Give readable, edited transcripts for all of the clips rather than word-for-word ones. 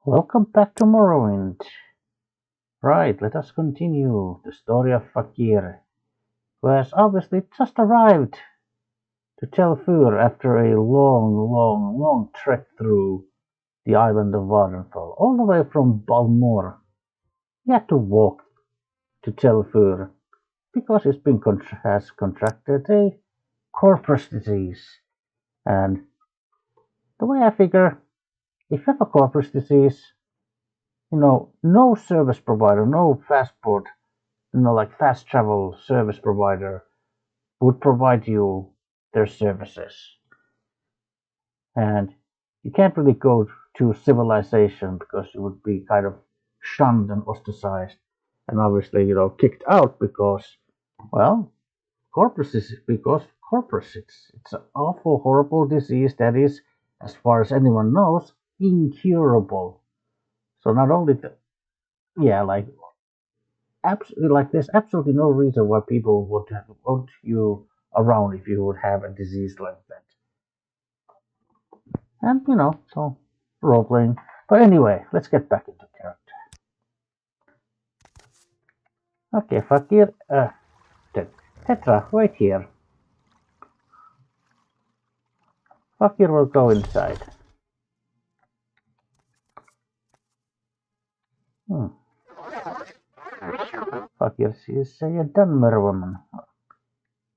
Welcome back to Morrowind. Right, let us continue the story of Fakir, who has obviously just arrived to Tel Fyr after a long trek through the island of Waterfall, all the way from Balmor. He had to walk to Tel Fyr because has contracted a corprus disease. And the way I figure, if you have a corprus disease, no service provider, no passport, like fast travel service provider would provide you their services. And you can't really go to civilization because you would be kind of shunned and ostracized and obviously, kicked out because, well, corpus is because corpus. It's an awful, horrible disease that is, as far as anyone knows, incurable. So not only yeah, there's absolutely no reason why people would want you around if you would have a disease like that. And so role playing. But anyway, let's get back into character. Okay, Fakir, Tetra, wait here. Fakir will go inside. Fakir sees a Dunmer woman.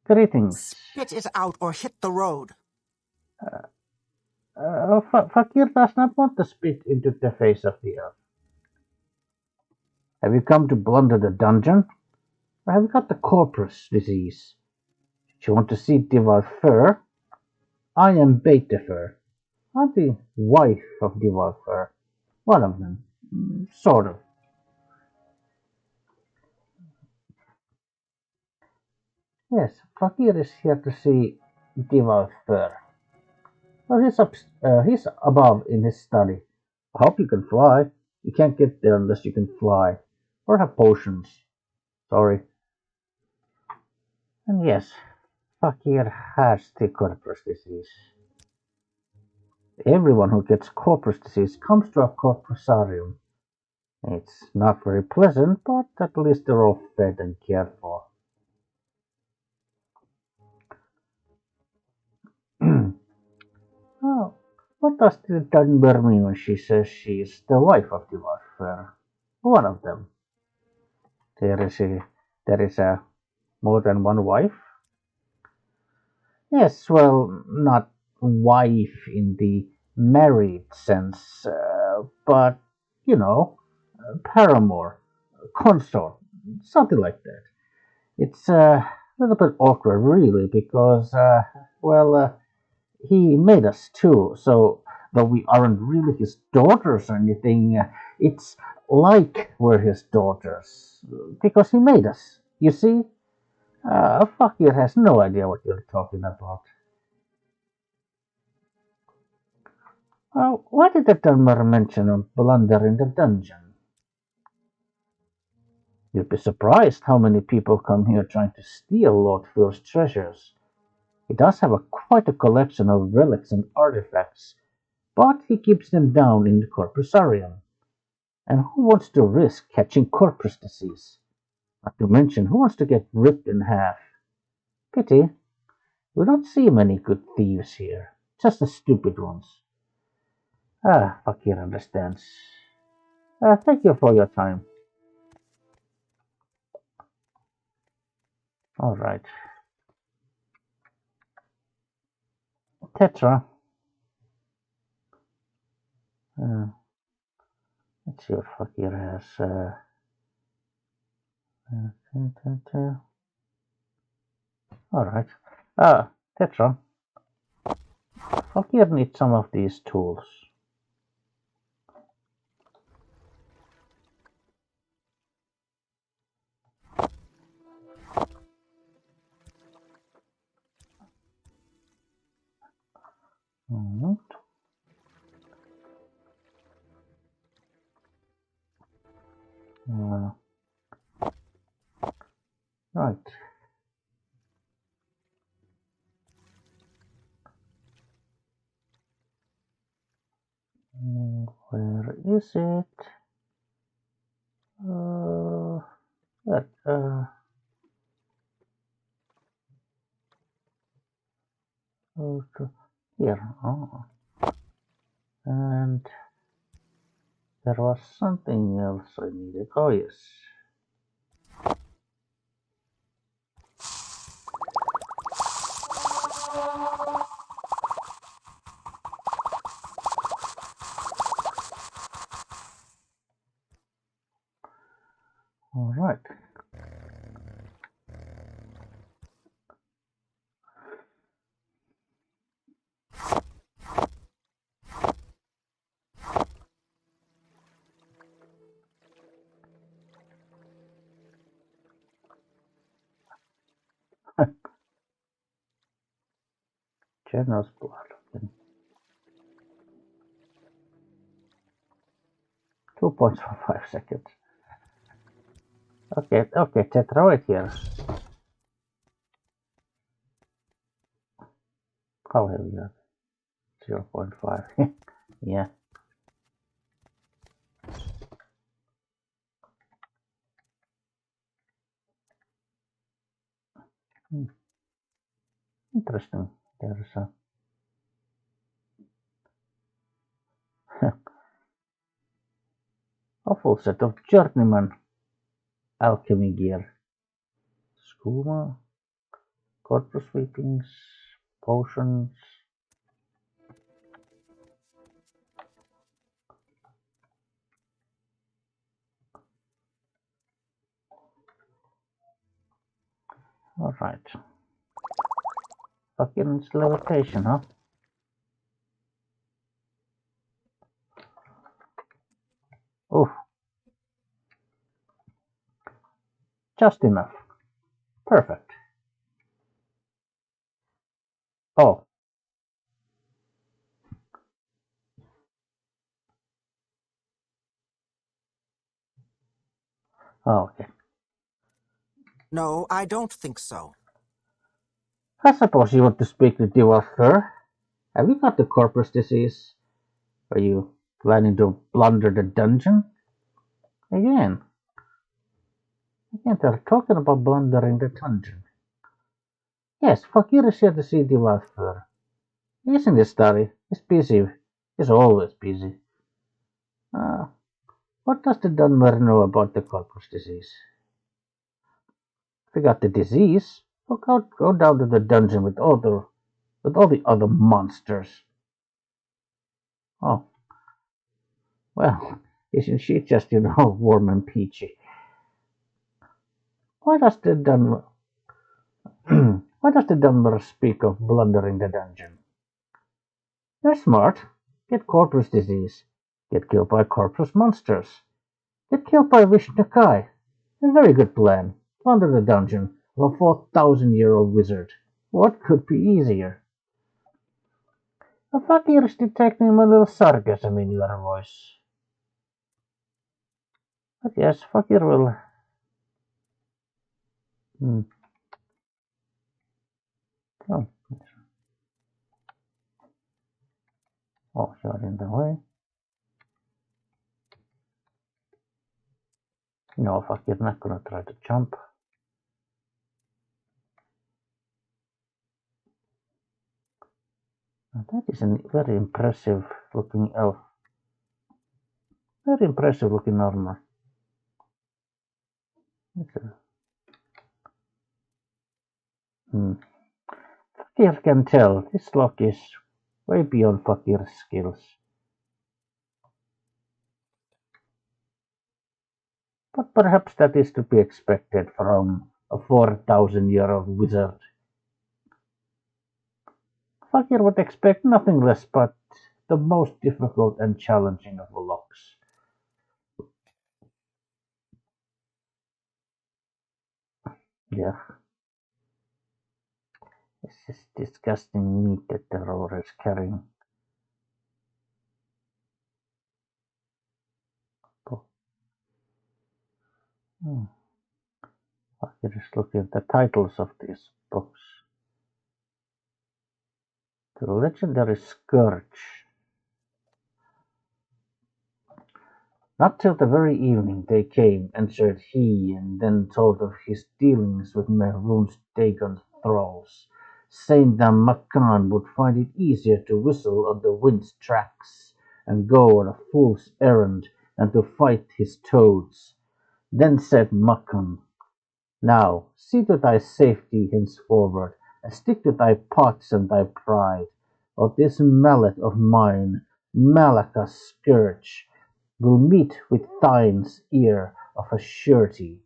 Greetings. Spit it out or hit the road. Fakir does not want to spit into the face of the elf. Have you come to plunder the dungeon? Or have you got the corprus disease? Do you want to see Divayth Fyr? I am Divayth Fyr. I'm the wife of Divayth Fyr. One of them. Sort of. Yes, Fakir is here to see Divayth Fyr. Well, he's above in his study. I hope you can fly. You can't get there unless you can fly. Or have potions. Sorry. And yes, Fakir has the corprus disease. Everyone who gets corprus disease comes to a corprusarium. It's not very pleasant, but at least they're all fed and cared for. Oh, what does the Dunmer mean when she says she is the wife of Divayth Fyr? One of them. There is a more than one wife? Yes, well, not wife in the married sense, but, paramour, consort, something like that. It's a little bit awkward, really, because, he made us too, so though we aren't really his daughters or anything, it's like we're his daughters, because he made us, you see? Fakir has no idea what you're talking about. Why did the Dunmer mention a blunder in the dungeon? You'd be surprised how many people come here trying to steal Lord Fyr's treasures. He does have quite a collection of relics and artifacts, but he keeps them down in the Corprusarium. And who wants to risk catching corprus disease? Not to mention, who wants to get ripped in half? Pity. We don't see many good thieves here, just the stupid ones. Fakir understands. Thank you for your time. All right. Tetra. Let's see what Fakir has. All right. Tetra. Fakir needs some of these tools. Right. Where is it? Here. Oh. And there was something else I needed. Oh, yes. All right. Generous blood. 2 points for 5 seconds. Okay, Tetra, right here. How heavy are they? 0.5. Yeah. Interesting. There's a full set of journeyman alchemy gear. Skooma, corpus sweepings, potions. Alright. Fucking it's levitation, huh? Oh. Just enough. Perfect. Oh. Oh, okay. No, I don't think so. I suppose you want to speak to Divayth Fyr. Have you got the corpus disease? Are you planning to plunder the dungeon? Again, they're talking about plundering the dungeon. Yes, Fakir is here to see Divayth Fyr. He's in the study. He's busy. He's always busy. What does the Dunmer know about the corpus disease? If you got the disease, look out, go down to the dungeon with all the other monsters. Oh, well, isn't she just, warm and peachy? Why does the Dunmer why does the Dunmer speak of blundering the dungeon? They're smart. Get corpus disease. Get killed by corpus monsters. Get killed by Vishnakai. A very good plan. Plunder the dungeon of a 4,000-year-old wizard. What could be easier? A Fakir is detecting a little sarcasm in your voice. But yes, Fakir will. Oh. Oh, you're in the way. No, Fakir not gonna try to jump. Now that is a very impressive looking elf. Very impressive looking armor. Fakir can tell this lock is way beyond Fakir's skills. But perhaps that is to be expected from a 4,000-year-old wizard. Fakir would expect nothing less but the most difficult and challenging of locks. Yeah. This is disgusting meat that the roller is carrying. Fakir is looking at the titles of these books. The Legendary Scourge. Not till the very evening they came, answered he, and then told of his dealings with Mehrunes Dagon's thralls, saying that Makan would find it easier to whistle on the wind's tracks, and go on a fool's errand, than to fight his toads. Then said Makan, Now see to thy safety henceforward, and stick to thy pots and thy pride, or this mallet of mine, Malacca's scourge, will meet with thine's ear of a surety,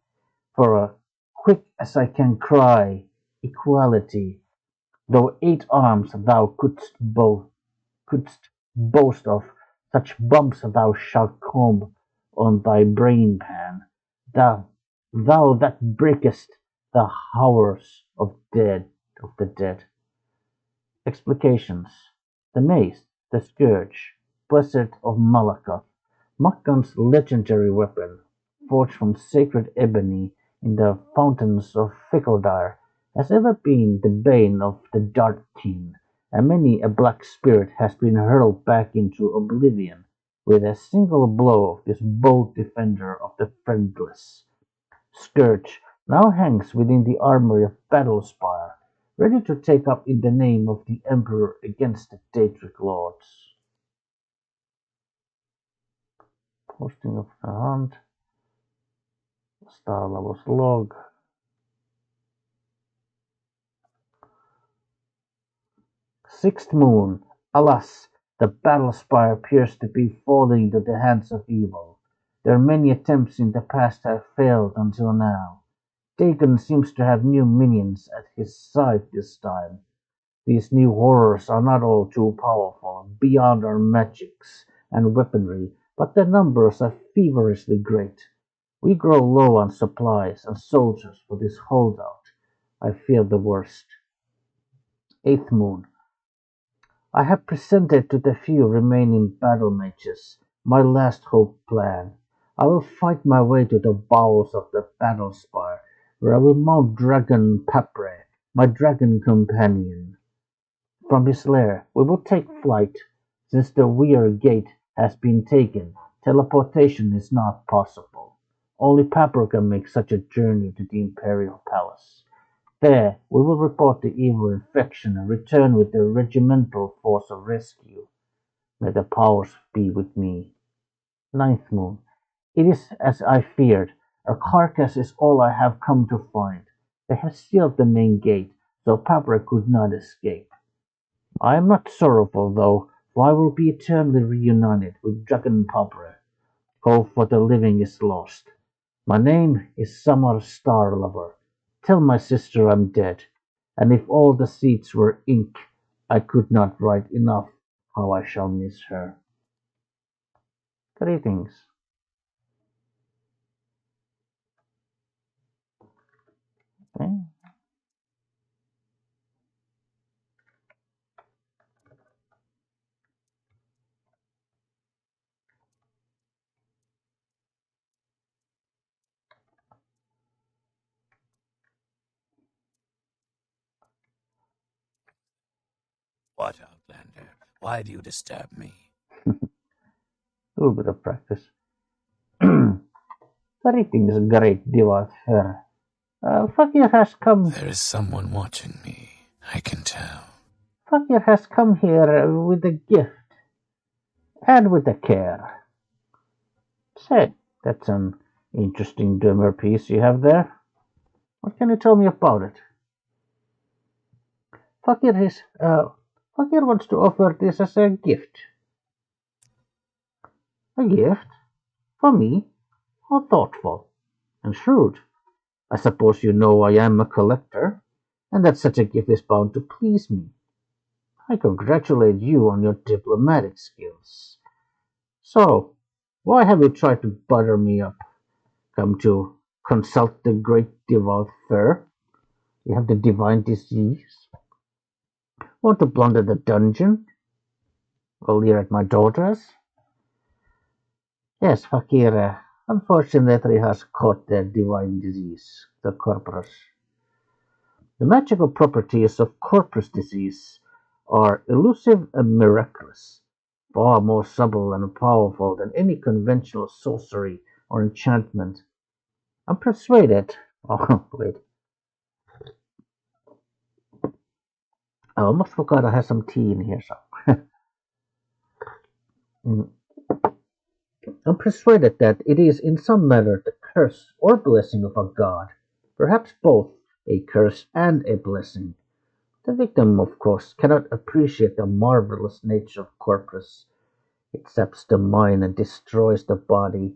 for quick as I can cry equality, though 8 arms thou couldst boast of, such bumps thou shalt comb on thy brain-pan, thou that breakest the hours of the dead. Explications: the mace, the scourge, blessed of Malacca, Makan's legendary weapon, forged from sacred ebony in the fountains of Fickledire, has ever been the bane of the Dark King, and many a black spirit has been hurled back into oblivion with a single blow of this bold defender of the friendless. Scourge now hangs within the armory of Battlespire, ready to take up in the name of the Emperor against the Daedric lords. Posting of the hunt. Starlavos log. Sixth moon. Alas, the battle-spire appears to be falling into the hands of evil. Their many attempts in the past have failed until now. Dagon seems to have new minions at his side this time. These new horrors are not all too powerful, beyond our magics and weaponry, but their numbers are feverishly great. We grow low on supplies and soldiers for this holdout. I fear the worst. Eighth moon. I have presented to the few remaining battle mages my last hope plan. I will fight my way to the bowels of the battle spire, where I will mount Dragon Papre, my dragon companion. From his lair we will take flight. Since the Weir Gate has been taken, teleportation is not possible. Only Papre can make such a journey to the Imperial Palace. There we will report the evil infection and return with the regimental force of rescue. May the powers be with me. Ninth moon. It is as I feared. Our carcass is all I have come to find. They have sealed the main gate, so Papre could not escape. I am not sorrowful, though, for I will be eternally reunited with Dragon Papre. Hope for the living is lost. My name is Summer Starlover. Tell my sister I'm dead, and if all the seats were ink, I could not write enough how I shall miss her. Greetings. Okay. What, Outlander? Why do you disturb me? A little bit of practice. Greetings, great Divayth Fyr. Fakir has come. There is someone watching me. I can tell. Fakir has come here with a gift and with a care. Say, that's an interesting dummer piece you have there. What can you tell me about it? Fakir wants to offer this as a gift. A gift? For me? How thoughtful and shrewd. I suppose you know I am a collector, and that such a gift is bound to please me. I congratulate you on your diplomatic skills. So, why have you tried to butter me up? Come to consult the great Divayth Fyr? You have the divine disease? Want to plunder the dungeon? Or leer at my daughters? Yes, Fakir unfortunately has caught the divine disease, the corprus. The magical properties of corpus disease are elusive and miraculous. far more subtle and powerful than any conventional sorcery or enchantment. I'm persuaded. Oh, wait. I almost forgot I had some tea in here. So. Mm. I'm persuaded that it is in some manner the curse or blessing of a god, perhaps both a curse and a blessing. The victim, of course, cannot appreciate the marvelous nature of corpus. It saps the mind and destroys the body.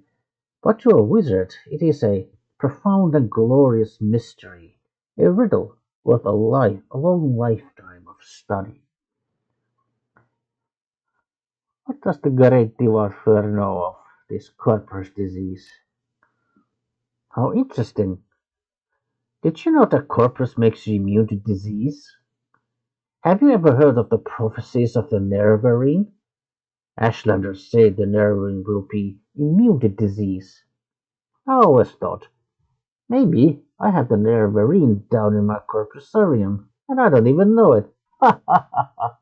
But to a wizard, it is a profound and glorious mystery, a riddle worth a long lifetime of study. What does the great Divayth Fyr know of this corpus disease? How interesting. Did you know that corpus makes you immune to disease? Have you ever heard of the prophecies of the Nerevarine? Ashlanders say the Nerevarine will be immune to disease. I always thought, maybe I have the Nerevarine down in my Corprusarium, and I don't even know it. Ha ha ha ha!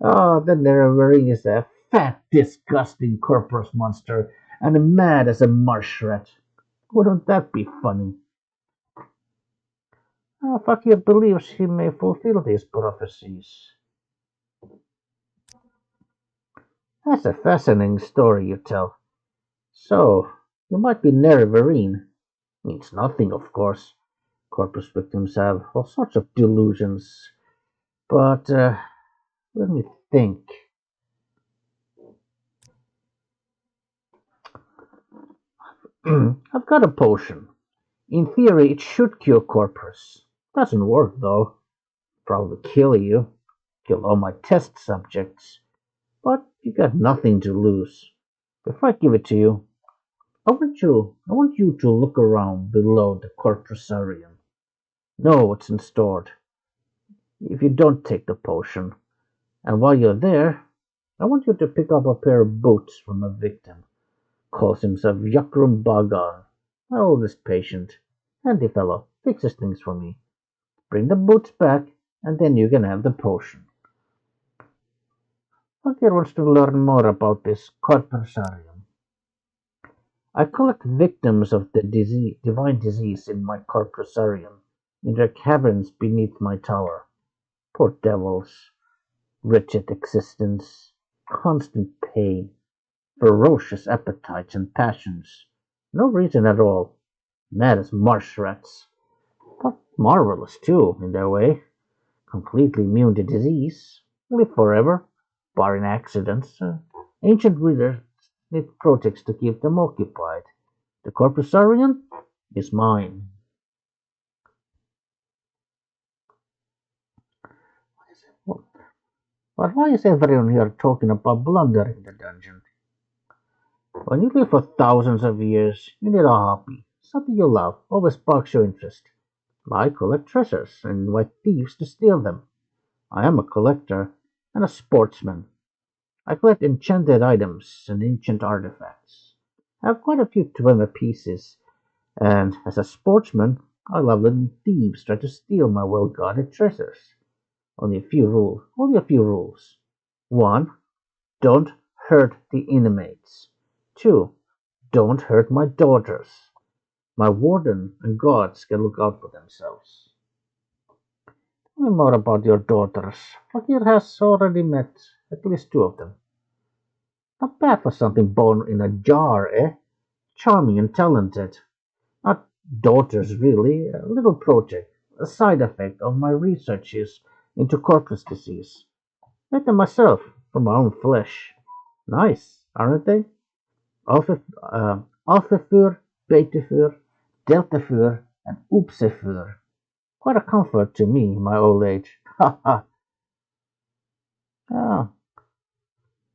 Oh, the Nerevarine is a fat, disgusting corpus monster, and mad as a marsh rat. Wouldn't that be funny? Fakir believes he may fulfill these prophecies. That's a fascinating story you tell. So, you might be Nerevarine. Means nothing, of course. Corpus victims have all sorts of delusions. But, let me think. I've got a potion. In theory, it should cure corpus. Doesn't work, though. Probably kill you. Kill all my test subjects. But you got nothing to lose. Before I give it to you, I want you to look around below the Corprusarium. Know what's in store if you don't take the potion. And while you're there, I want you to pick up a pair of boots from a victim. Calls himself Yakrum Bagar, my oldest patient. Handy fellow, fixes things for me. Bring the boots back, and then you can have the potion. Fakir wants to learn more about this Corprusarium. I collect victims of the divine disease in my Corprusarium, in their caverns beneath my tower. Poor devils, wretched existence, constant pain, ferocious appetites and passions. No reason at all. Mad as marsh rats. But marvelous too, in their way. Completely immune to disease. Live forever, barring accidents. Ancient wizards need projects to keep them occupied. The Corprusarium is mine. But why is everyone here talking about blundering the dungeon? When you live for thousands of years, you need a hobby. Something you love, always sparks your interest. I collect treasures and invite thieves to steal them. I am a collector and a sportsman. I collect enchanted items and ancient artifacts. I have quite a few 20 pieces, and as a sportsman, I love letting thieves try to steal my well-guarded treasures. Only a few rules. 1. Don't hurt the inmates. 2. Don't hurt my daughters. My warden and guards can look out for themselves. Tell me more about your daughters. Fakir has already met at least 2 of them. Not bad for something born in a jar, eh? Charming and talented. Not daughters, really. A little project. A side effect of my researches into corpus disease. Made them myself, from my own flesh. Nice, aren't they? Alpha, Alpha Fyr, Beta Fyr, Delta Fyr, and Upsi Fyr. Quite a comfort to me in my old age. Ha ha. Ah,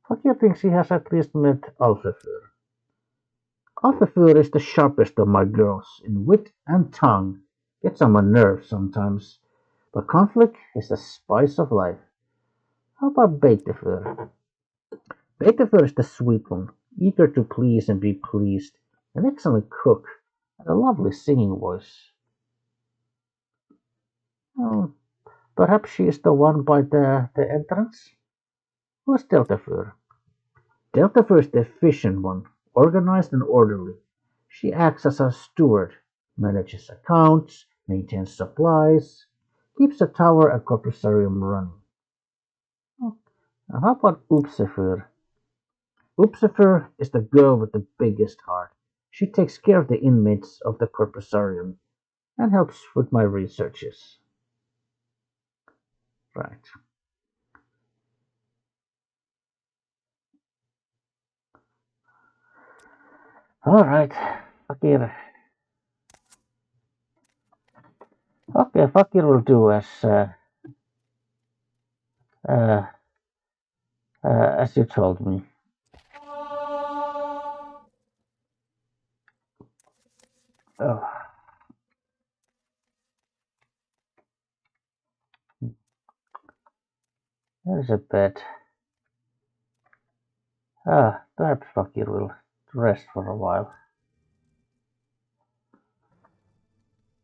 Fakir thinks he has at least met Alpha Fyr. Alpha Fyr is the sharpest of my girls in wit and tongue. Gets on my nerves sometimes, but conflict is the spice of life. How about Beta Fyr? Beta Fyr is the sweet one, eager to please and be pleased, an excellent cook, and a lovely singing voice. Oh, perhaps she is the one by the entrance? Who's Delta Fyr? Delta Fyr is the efficient one, organized and orderly. She acts as a steward, manages accounts, maintains supplies, keeps the tower and corprusarium running. Now how about Upsefyr? Upsefyr is the girl with the biggest heart. She takes care of the inmates of the corprusarium and helps with my researches. Right. Alright, Fakir. Okay, Fakir will do uh, as you told me. Oh. There's a bed. Perhaps Fakir will rest for a while.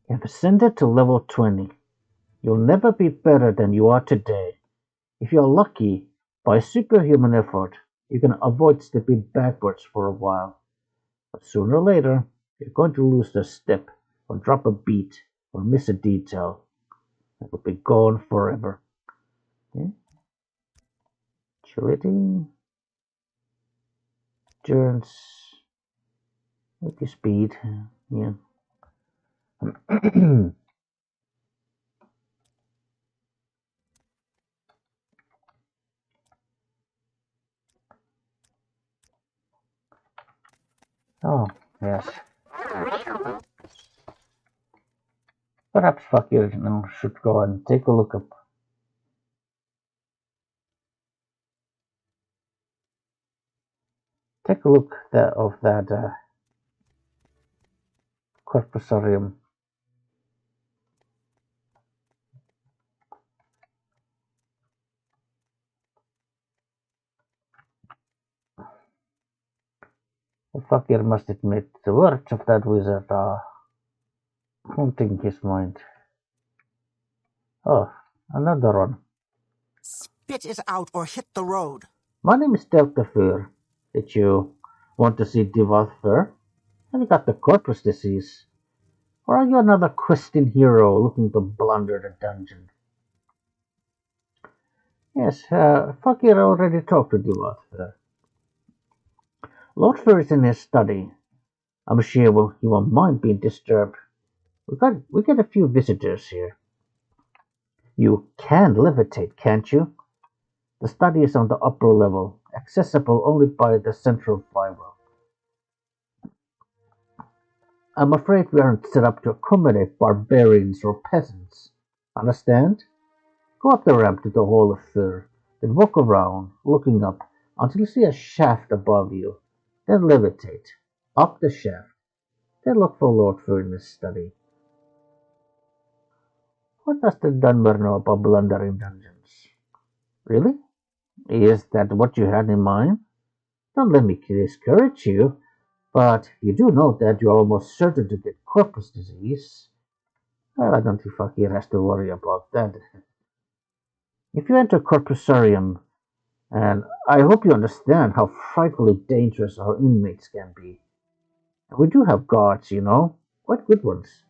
You have ascended to level 20. You'll never be better than you are today. If you're lucky, by superhuman effort, you can avoid slipping backwards for a while. But sooner or later, you're going to lose a step, or drop a beat, or miss a detail. It will be gone forever. Okay? Agility, endurance, maybe speed. Yeah. Oh, yes. Perhaps Fakir now should go and take a look up. Take a look of that Corprusarium. Fakir must admit the words of that wizard are haunting his mind. Oh, another one. Spit it out or hit the road. My name is Tel Fyr. Did you want to see Divayth Fyr? Have you got the corpus disease? Or are you another questing hero looking to blunder the dungeon? Yes, Fakir already talked to Divayth Fyr. Lord Fyr is in his study. I'm sure he won't mind being disturbed. We get a few visitors here. You can levitate, can't you? The study is on the upper level, accessible only by the central flywheel. I'm afraid we aren't set up to accommodate barbarians or peasants. Understand? Go up the ramp to the Hall of Fyr, then walk around, looking up, until you see a shaft above you. Then levitate. Up the shaft. Then look for Lord Fyr in his study. What does the Dunmer know about blundering dungeons? Really? Is that what you had in mind? Don't let me discourage you, but you do know that you're almost certain to get corpus disease. Well, I don't think Fakir has to worry about that. If you enter Corprusarium, and I hope you understand how frightfully dangerous our inmates can be. And we do have guards, quite good ones.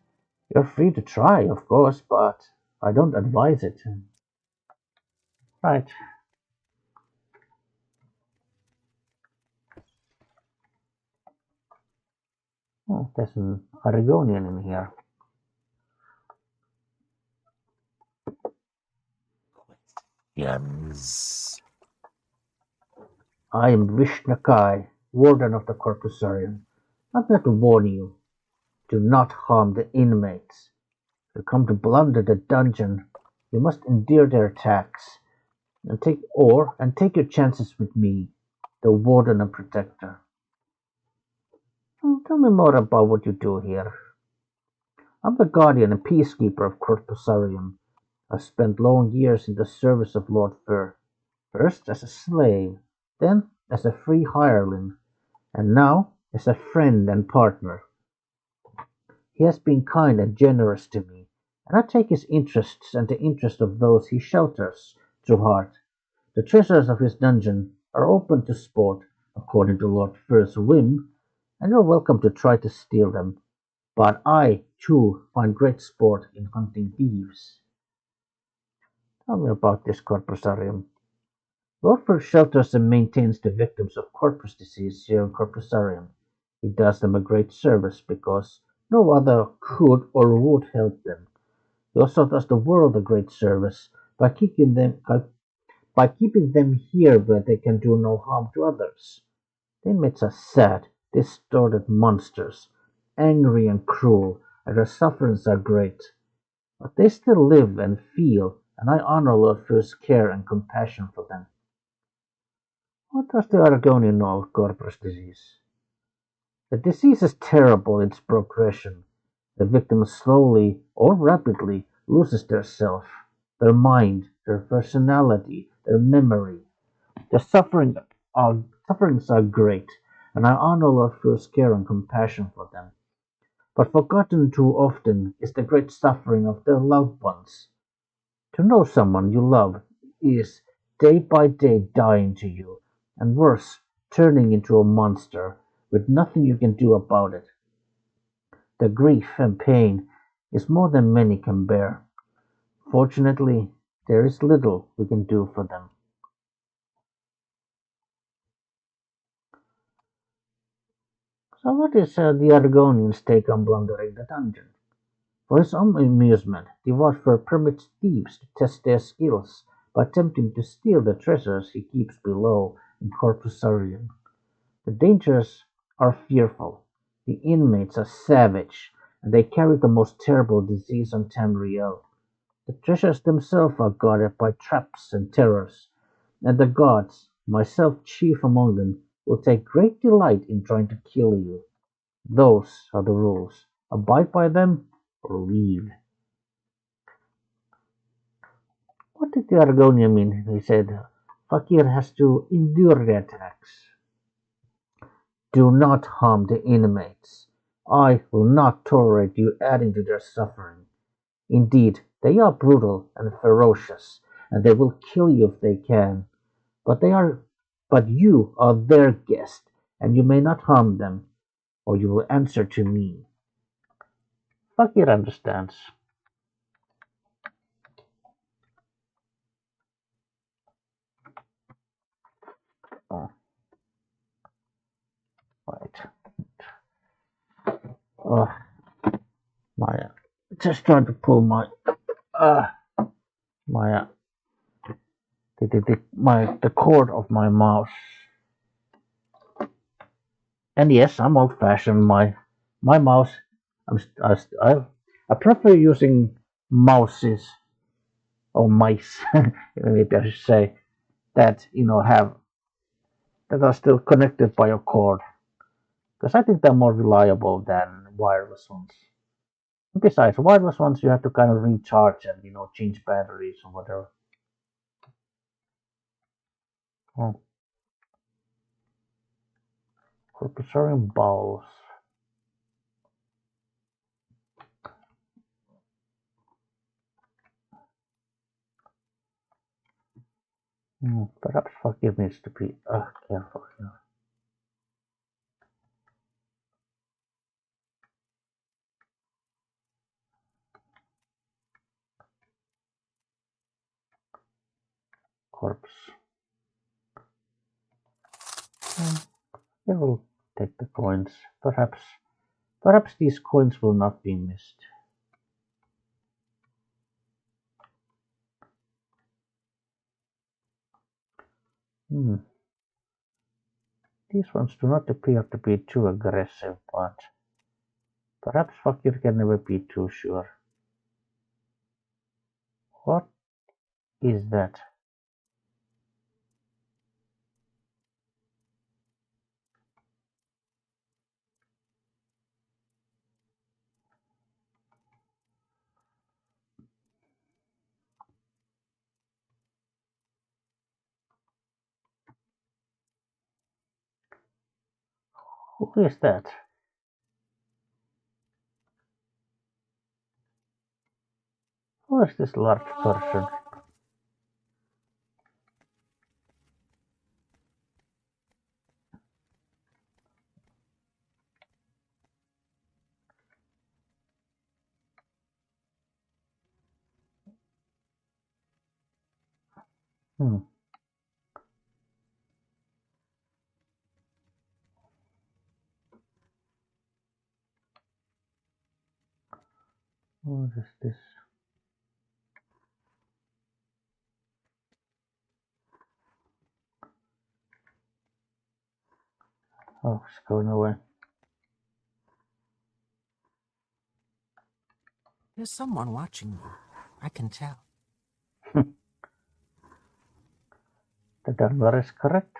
You're free to try, of course, but I don't advise it. Right. Oh, there's an Argonian in here. Yes. I am Vishnakai, warden of the Corprusarium. I'm here to warn you. Do not harm the inmates. If you come to blunder the dungeon, you must endure their attacks, and take your chances with me, the warden and protector. Tell me more about what you do here. I'm the guardian and peacekeeper of Corprusarium. I've spent long years in the service of Lord Fyr, first as a slave, then as a free hireling, and now as a friend and partner. He has been kind and generous to me, and I take his interests and the interest of those he shelters to heart. The treasures of his dungeon are open to sport, according to Lord Fyr's whim, and you're welcome to try to steal them. But I, too, find great sport in hunting thieves. Tell me about this Corprusarium. Lord Fyr shelters and maintains the victims of corpus disease here in Corprusarium. He does them a great service because no other could or would help them. He also does the world a great service by keeping them here where they can do no harm to others. The inmates are sad, distorted monsters, angry and cruel, and their sufferings are great. But they still live and feel, and I honor Lord Fyr's care and compassion for them. What does the Argonian know of corpus disease? The disease is terrible in its progression. The victim slowly or rapidly loses their self, their mind, their personality, their memory. Their sufferings are great, and I honor Lord Fyr's care and compassion for them. But forgotten too often is the great suffering of their loved ones. To know someone you love is day by day dying to you, and worse, turning into a monster with nothing you can do about it. The grief and pain is more than many can bear. Fortunately, there is little we can do for them. So what is the Argonian's take on plundering the dungeon? For his own amusement, Divayth Fyr permits thieves to test their skills by attempting to steal the treasures he keeps below in Corprusarium. The dangers are fearful, the inmates are savage, and they carry the most terrible disease on Tamriel. The treasures themselves are guarded by traps and terrors, and the gods, myself chief among them, will take great delight in trying to kill you. Those are the rules. Abide by them or leave. What did the Argonian mean? He said, Fakir has to endure the attacks. Do not harm the inmates. I will not tolerate you adding to their suffering. Indeed, they are brutal and ferocious, and they will kill you if they can. But you are their guest, and you may not harm them, or you will answer to me. Fakir understands. Oh, right. Oh, my, just trying to pull uh, my, the cord of my mouse. And yes, I'm old-fashioned. My mouse, I'm, I, I prefer using mouses or mice, maybe I should say, that have that are still connected by a cord, because I think they're more reliable than wireless ones. Besides, wireless ones you have to kind of recharge and change batteries or whatever. Oh, Corprusarium balls. Perhaps Fakir needs to be careful here. Corpse. He will take the coins. Perhaps these coins will not be missed. Hmm. These ones do not appear to be too aggressive, but perhaps Fakir can never be too sure. What is that? Who is that? Who is this large person? Hmm. What is this? Oh, it's going away. There's someone watching you. I can tell. The Dunbar is correct.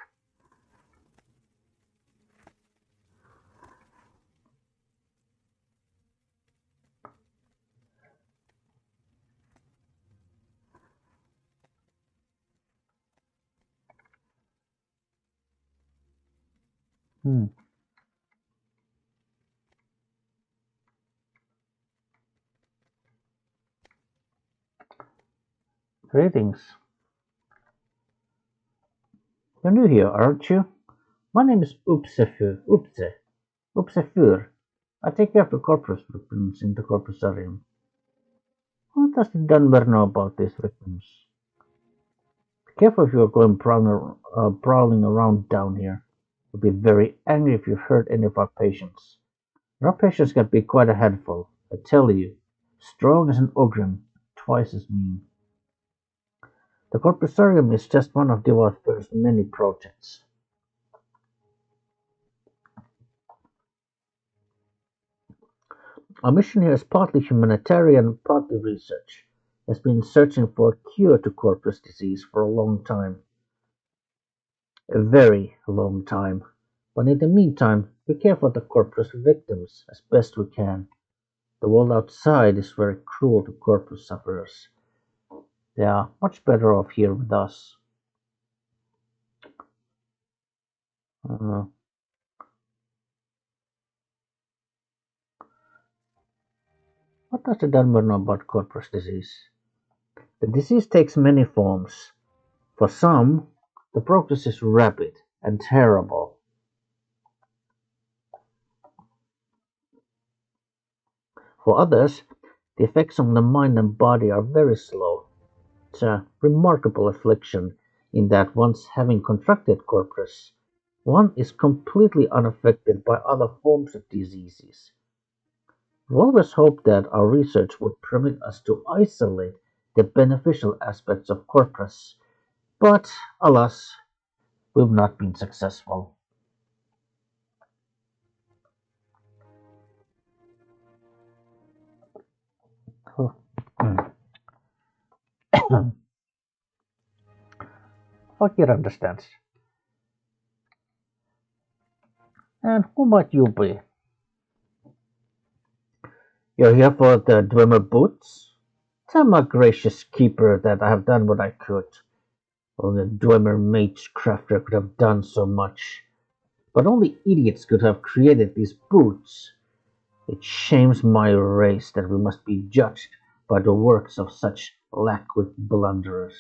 Hmm. Greetings. You're new here, aren't you? My name is Fyr. I take care of the corpus victims in the Corprusarium. What does the Dunbar know about these victims? Be careful if you are going prowling around down here. We'll be very angry if you hurt any of our patients. Our patients can be quite a handful, I tell you. Strong as an ogre, twice as mean. The Corprusarium is just one of Divayth Fyr's many projects. Our mission here is partly humanitarian, partly research. Has been searching for a cure to corpus disease for a long time. A very long time. But in the meantime, we care for the corpus victims as best we can. The world outside is very cruel to corpus sufferers. They are much better off here with us. Uh, what does the Dunbar know about corpus disease? The disease takes many forms. For some, the progress is rapid and terrible. For others, the effects on the mind and body are very slow. It's a remarkable affliction in that once having contracted corpus, one is completely unaffected by other forms of diseases. We always hoped that our research would permit us to isolate the beneficial aspects of corpus, but alas, we've not been successful. Fakir understands. And who might you be? You're here for the Dwemer boots? Tell my gracious keeper that I have done what I could. Only a Dwemer mage crafter could have done so much. But only idiots could have created these boots. It shames my race that we must be judged by the works of such lackwit blunderers.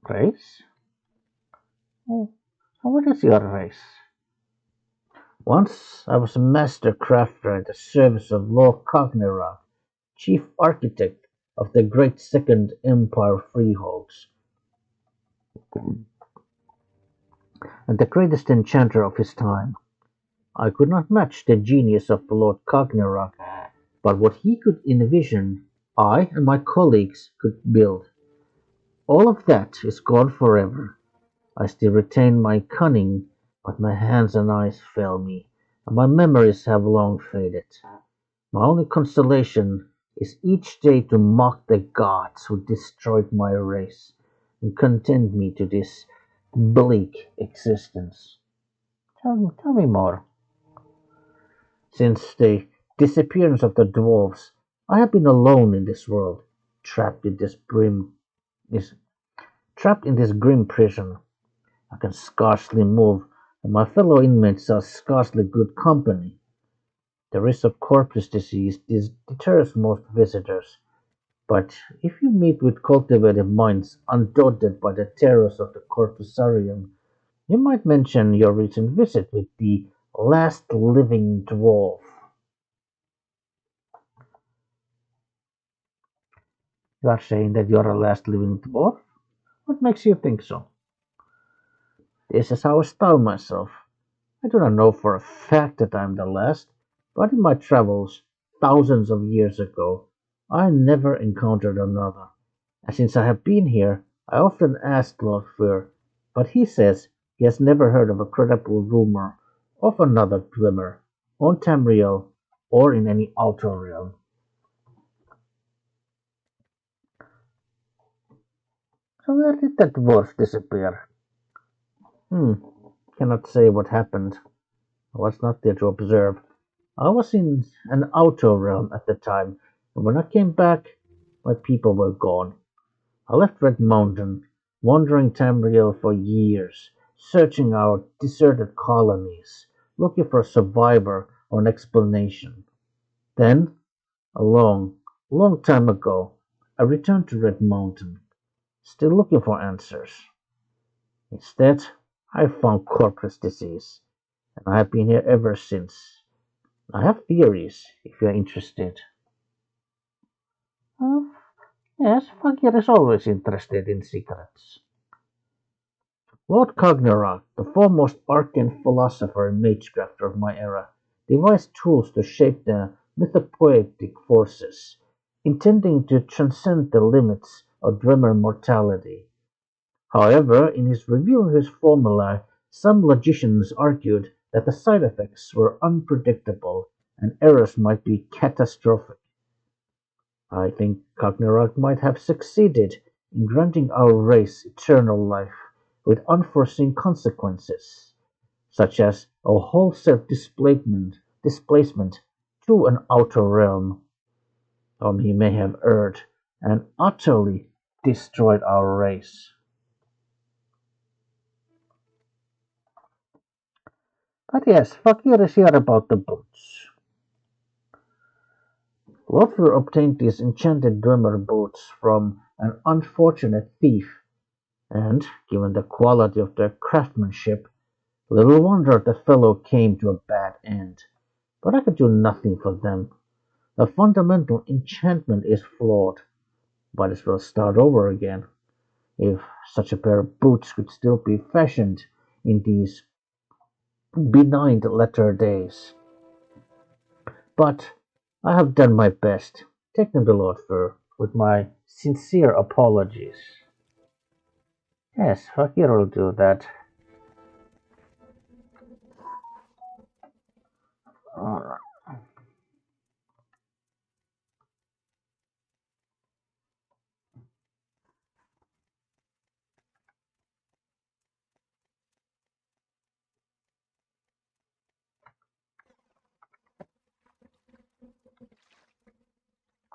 Race? Oh, what is your race? Once I was a master crafter at the service of Lord Cognera, chief architect of the great Second Empire freeholds, and the greatest enchanter of his time. I could not match the genius of Lord Cognera, but what he could envision, I and my colleagues could build. All of that is gone forever. I still retain my cunning, but my hands and eyes fail me, and my memories have long faded. My only consolation is each day to mock the gods who destroyed my race and condemned me to this bleak existence. Tell me more. Since the disappearance of the dwarfs, I have been alone in this world, trapped in this trapped in this grim prison. I can scarcely move, and my fellow inmates are scarcely good company. The risk of corpus disease deters most visitors, but if you meet with cultivated minds undaunted by the terrors of the Corprusarium, you might mention your recent visit with the last living dwarf. You are saying that you are a last living dwarf? What makes you think so? This is how I style myself. I do not know for a fact that I am the last, but in my travels, thousands of years ago, I never encountered another. And since I have been here, I often ask Lord Fyr, but he says he has never heard of a credible rumor of another Glimmer on Tamriel or in any outer realm. So where did that dwarf disappear? Hmm, cannot say what happened. I was not there to observe. I was in an outer realm at the time, and when I came back, my people were gone. I left Red Mountain, wandering Tamriel for years, searching out deserted colonies, looking for a survivor or an explanation. Then, a long time ago, I returned to Red Mountain, still looking for answers. Instead, I found corprus disease, and I have been here ever since. I have theories, if you are interested. Uh, yes, Fakir is always interested in secrets. Lord Cognarok, the foremost arcane philosopher and magecrafter of my era, devised tools to shape the mythopoetic forces, intending to transcend the limits of Dwemer mortality. However, in his reviewing his formulae, some logicians argued that the side effects were unpredictable and errors might be catastrophic. I think Cognarok might have succeeded in granting our race eternal life with unforeseen consequences, such as a wholesale displacement to an outer realm, whom he may have erred and utterly destroyed our race. But yes, Fakir is here about the boots. Lothar obtained these enchanted Dwemer boots from an unfortunate thief, and, given the quality of their craftsmanship, little wonder the fellow came to a bad end. But I could do nothing for them. The fundamental enchantment is flawed. Might as well start over again, if such a pair of boots could still be fashioned in these benign latter days. But I have done my best. Take them to Lord Fyr, with my sincere apologies. Yes, Fakir will do that. Alright.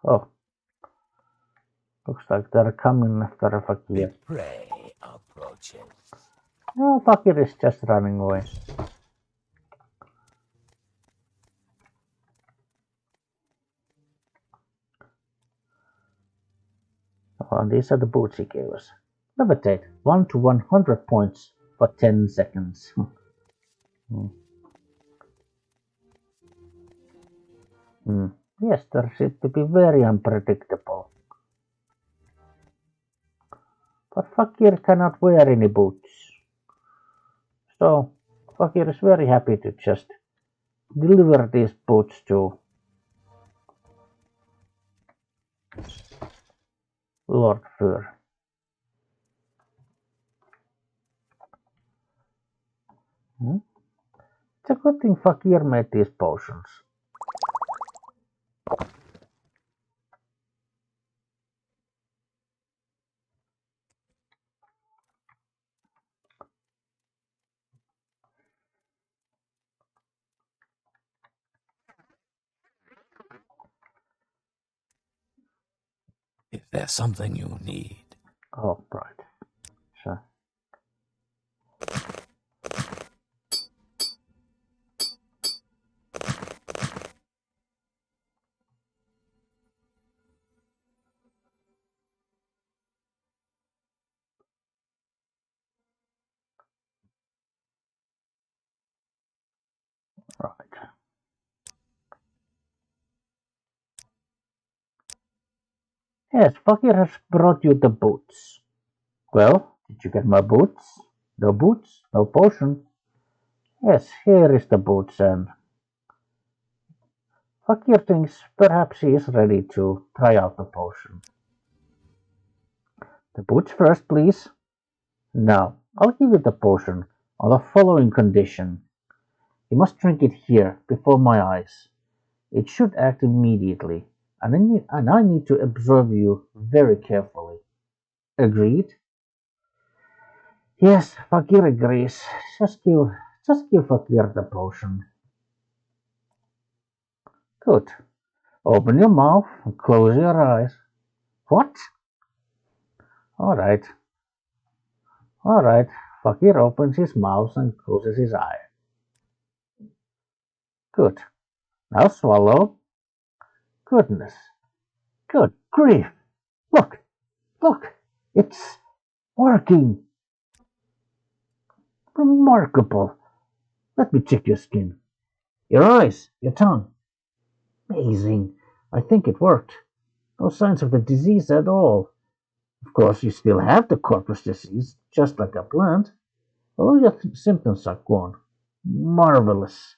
Oh, looks like they're coming after The Fakir. prey approaches. No, Fakir is just running away. Oh, these are the boots he gave us. Levitate 1 to 100 points for 10 seconds. Hmm. Hmm. Yes, they seem to be very unpredictable. But Fakir cannot wear any boots. So, Fakir is very happy to just deliver these boots to Lord Fyr. Hmm? It's a good thing Fakir made these potions. If there's something you need. Oh, right. So, right. Yes, Fakir has brought you the boots. Well, did you get my boots? No boots, no potion. Yes, here is the boots, and Fakir thinks perhaps he is ready to try out the potion. The boots first, please. Now, I'll give you the potion on the following condition. You must drink it here, before my eyes. It should act immediately, and I need to observe you very carefully. Agreed? Yes, Fakir agrees. Just give Fakir the potion. Good. Open your mouth and close your eyes. What? Alright. Alright. Fakir opens his mouth and closes his eye. Good. Now swallow. Goodness. Good grief. Look. Look. It's working. Remarkable. Let me check your skin. Your eyes. Your tongue. Amazing. I think it worked. No signs of the disease at all. Of course, you still have the corpus disease, just like a plant. All your symptoms are gone. Marvelous.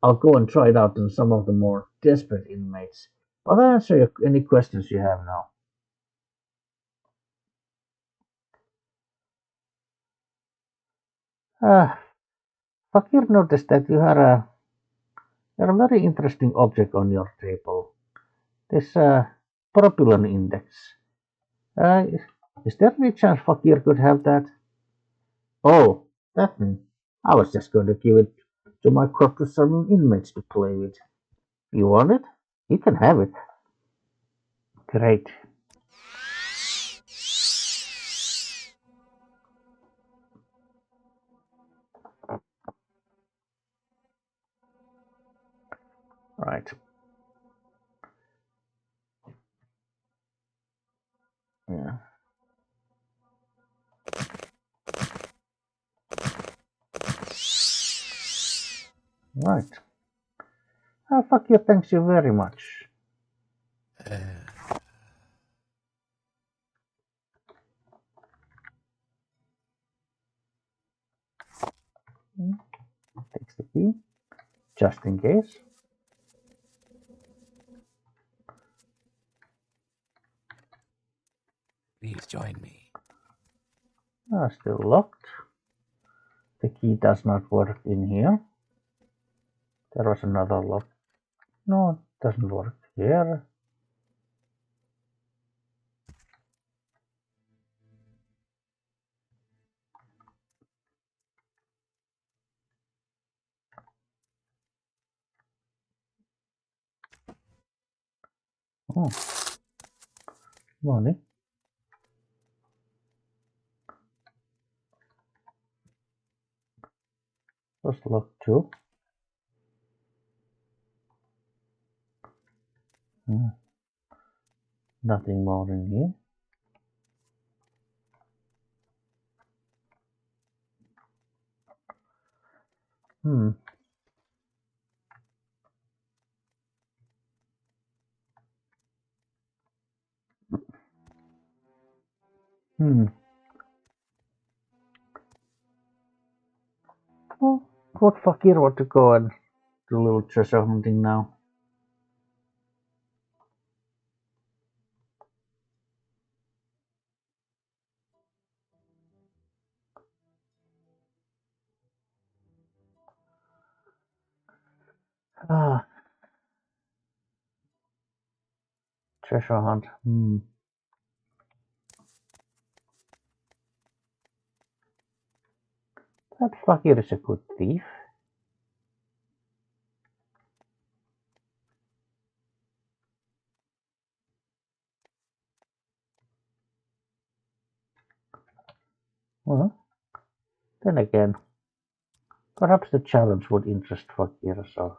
I'll go and try it out on some of the more desperate inmates. I'll answer any questions you have now. Fakir noticed that you had a very interesting object on your table. This propylon index. Uh, is there any chance Fakir could have that? Oh, that thing. I was just going to give it to my Corprusarium inmates to play with. You want it? You can have it. Great. Right. Yeah. Right. Fakir thanks you very much. Takes the key, just in case. Please join me. Still locked. The key does not work in here. There was another lock. No, it doesn't work here. Oh, money. Was locked too. Nothing more in here. Hmm. Hmm. Oh, what Fakir want to go and do a little treasure hunting now? Ah, treasure hunt. That Fakir is a good thief. Well, then again, perhaps the challenge would interest Fakir, so.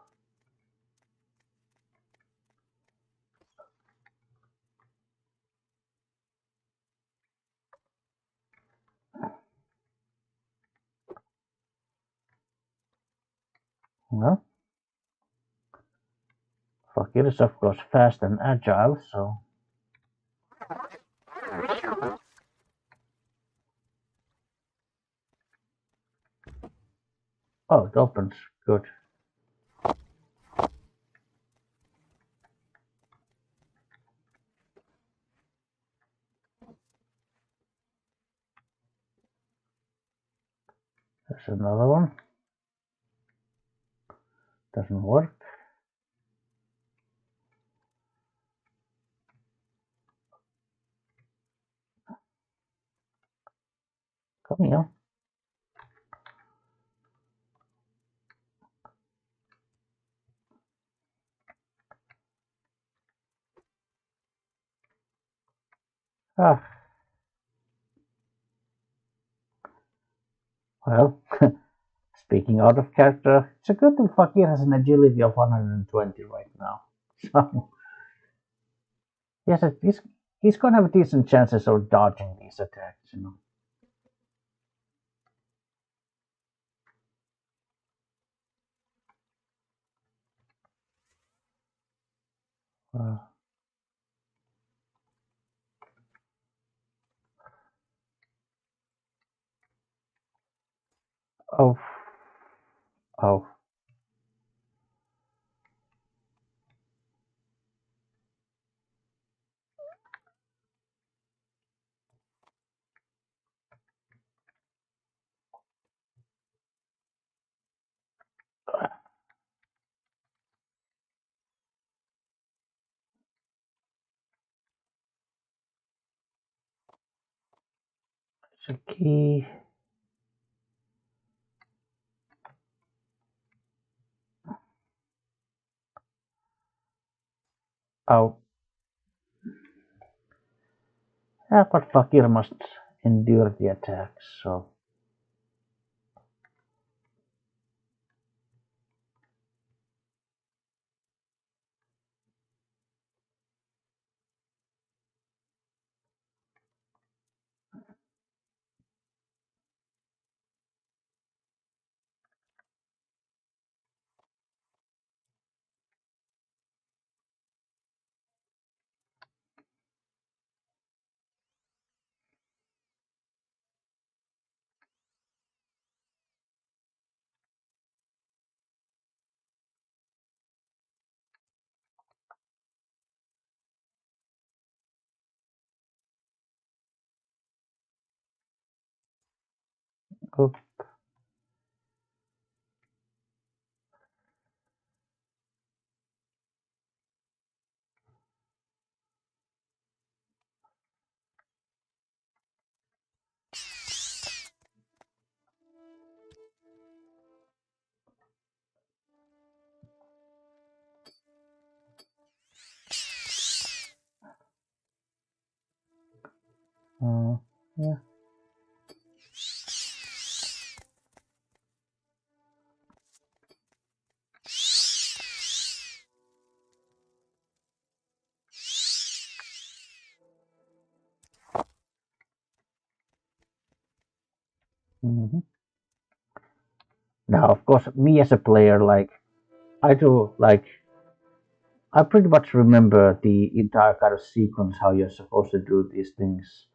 Well, Fakir is of course fast and agile, so. Oh, it opens. Good. There's another one. Doesn't work. Come here. Ah, well, speaking out of character, it's a good thing Fakir has an agility of 120 right now. So, yes, he's going to have decent chances of dodging these attacks, you know. Uh, oh, oh, it's a key. Oh, yeah, but Fakir must endure the attacks, so. Oh, yeah. Mm-hmm. Now, of course, me as a player, like, I do, like, I pretty much remember the entire kind of sequence how you're supposed to do these things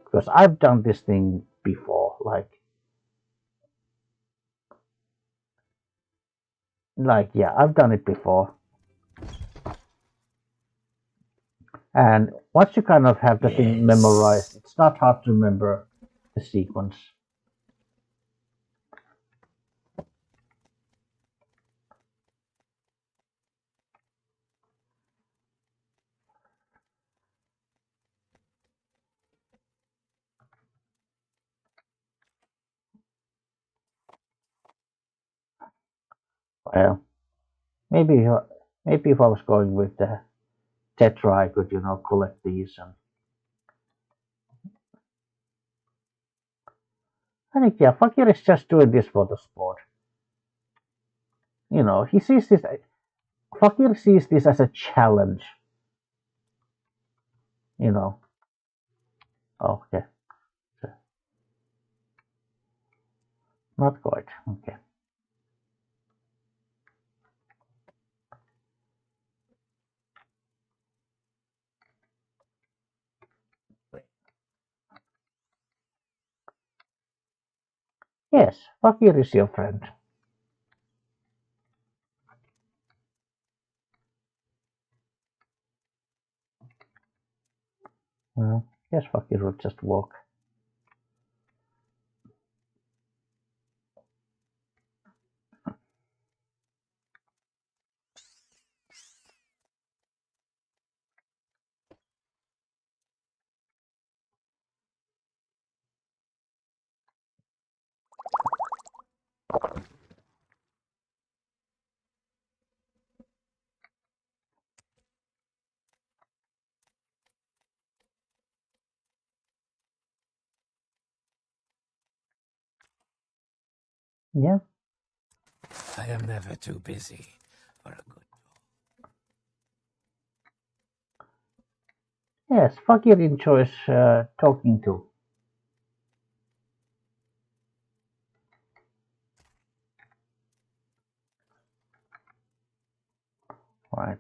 because I've done this thing before. Yeah, I've done it before. And once you kind of have the thing memorized, it's not hard to remember the sequence. Well, maybe maybe if I was going with the Tetra, I could collect these. And I think yeah, Fakir is just doing this for the sport. He sees this. Fakir sees this as a challenge. You know. Okay. So, not quite. Okay. Yes, Fakir is your friend. Well, yes, Fakir will just walk. Yeah. I am never too busy for a good Yes, Fakir enjoys talking to. Right.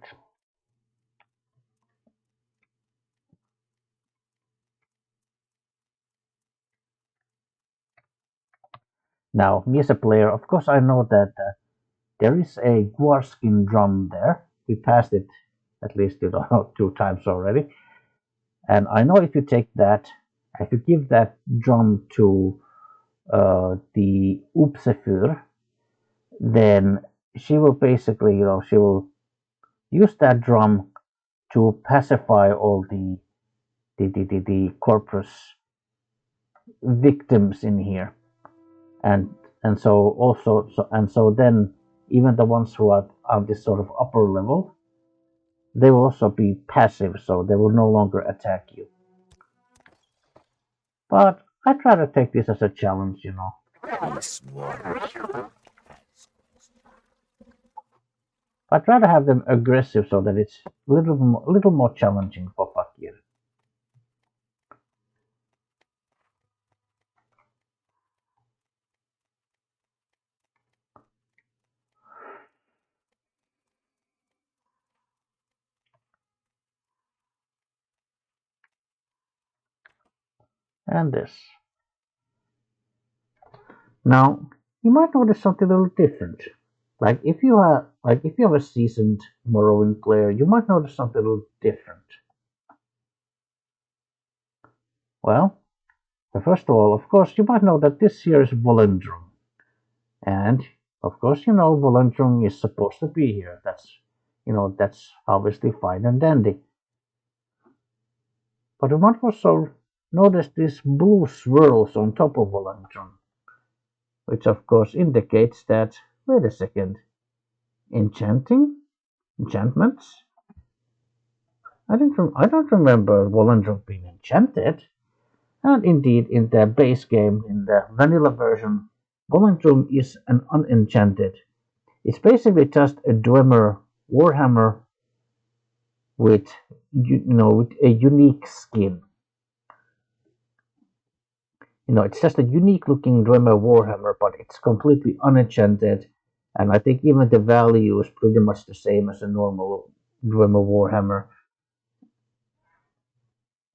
Now, me as a player, of course, I know that there is a Guarskin drum there. We passed it at least 2 times already. And I know if you take that, if you give that drum to the Upsefyr, then she will basically, she will use that drum to pacify all the corprus victims in here, and so also so then even the ones who are of this sort of upper level, they will also be passive, so they will no longer attack you. But I try to take this as a challenge. I try to have them aggressive so that it's little more challenging for Fakir. And this. Now, you might notice something a little different. If you have a seasoned Morrowind player, you might notice something a little different. Well, first of all, of course, you might know that this here is Volendrum. And, of course, Volendrum is supposed to be here. That's obviously fine and dandy. But you might also notice these blue swirls on top of Volendrum, which of course indicates that, wait a second, enchantments? I don't remember Volendrum being enchanted. And indeed, in the base game, in the vanilla version, Volendrum is an unenchanted. It's basically just a Dwemer Warhammer with with a unique skin. It's just a unique looking Dwemer Warhammer, but it's completely unenchanted. And I think even the value is pretty much the same as a normal Dwemer Warhammer.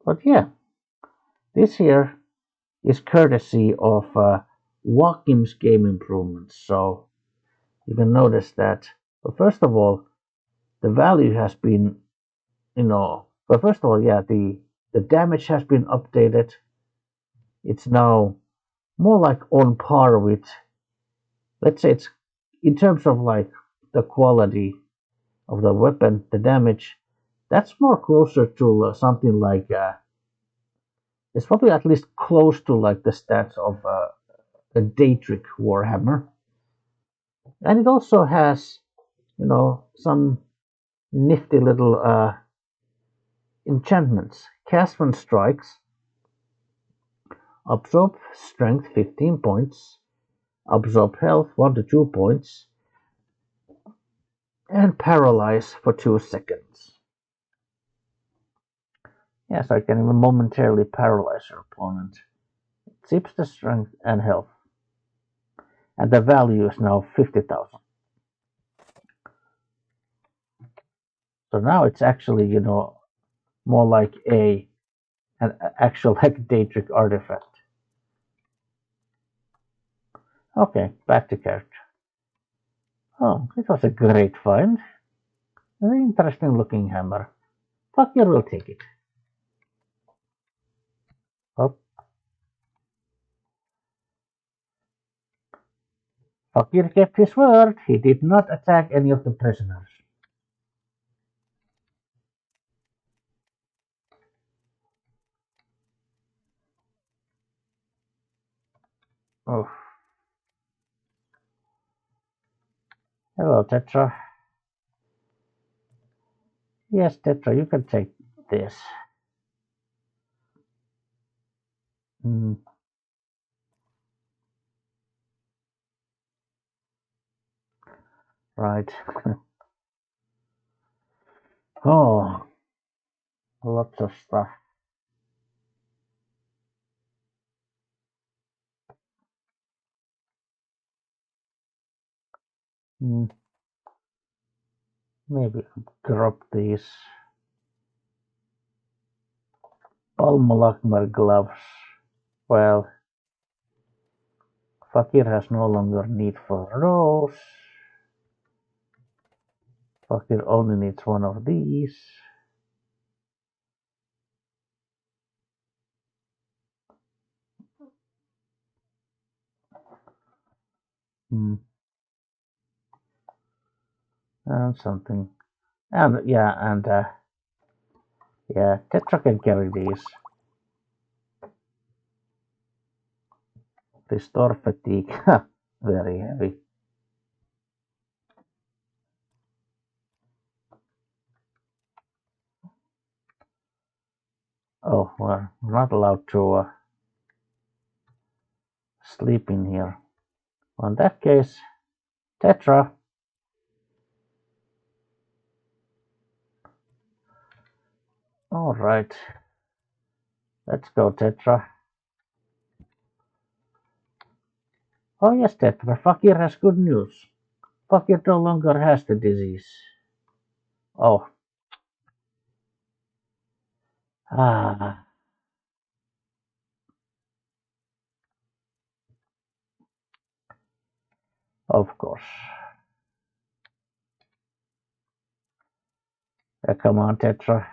But yeah, this here is courtesy of Wakim's Game Improvements. So you can notice that, well, first of all, the value has been, but first of all, yeah, the damage has been updated. It's now more like on par with, let's say, it's in terms of like the quality of the weapon, the damage, that's more closer to something like, it's probably at least close to like the stats of a Daedric Warhammer. And it also has, some nifty little enchantments. Cast when strikes, absorb strength 15 points, absorb health 1 to 2 points, and paralyze for 2 seconds. Yes, I can even momentarily paralyze your opponent. It zips the strength and health. And the value is now 50,000. So now it's actually, more like an actual like Daedric artifact. Okay, back to character. Oh, it was a great find. Very interesting looking hammer. Fakir will take it. Fakir kept his word. He did not attack any of the prisoners. Oh. Hello, Tetra. Yes, Tetra, you can take this. Mm. Right. Oh, lots of stuff. Mm. Maybe drop these Palmolakmer gloves. Well, Fakir has no longer need for those. Fakir only needs one of these. Mm. And something. And yeah, Tetra can carry these. Restore fatigue. Very heavy. Oh, we're not allowed to sleep in here. Well, in that case, Tetra. All right. Let's go, Tetra. Oh yes, Tetra. Fakir has good news. Fakir no longer has the disease. Oh. Ah. Of course. Come on, Tetra.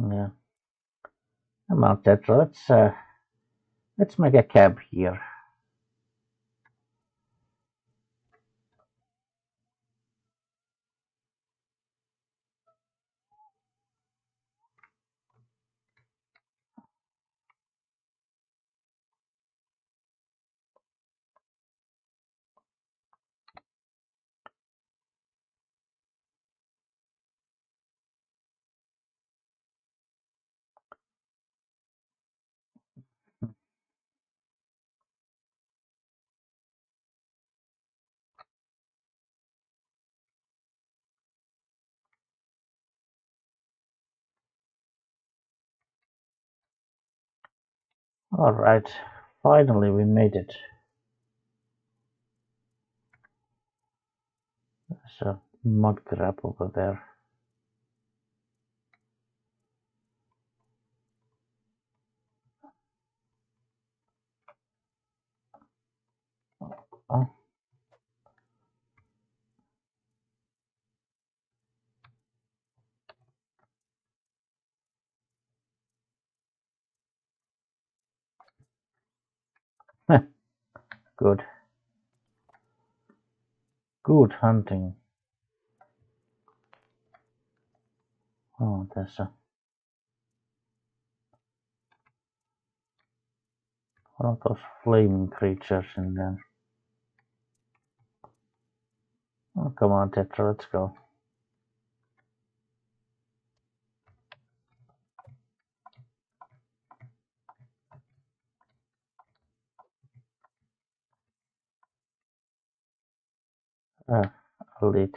Yeah. Come on, Tetra. Let's make a cab here. All right. Finally, we made it. There's a mud crab over there. Oh. Good. Good hunting. Oh, there's one of those flaming creatures in there. Oh, come on, Tetra, let's go. I'll eat.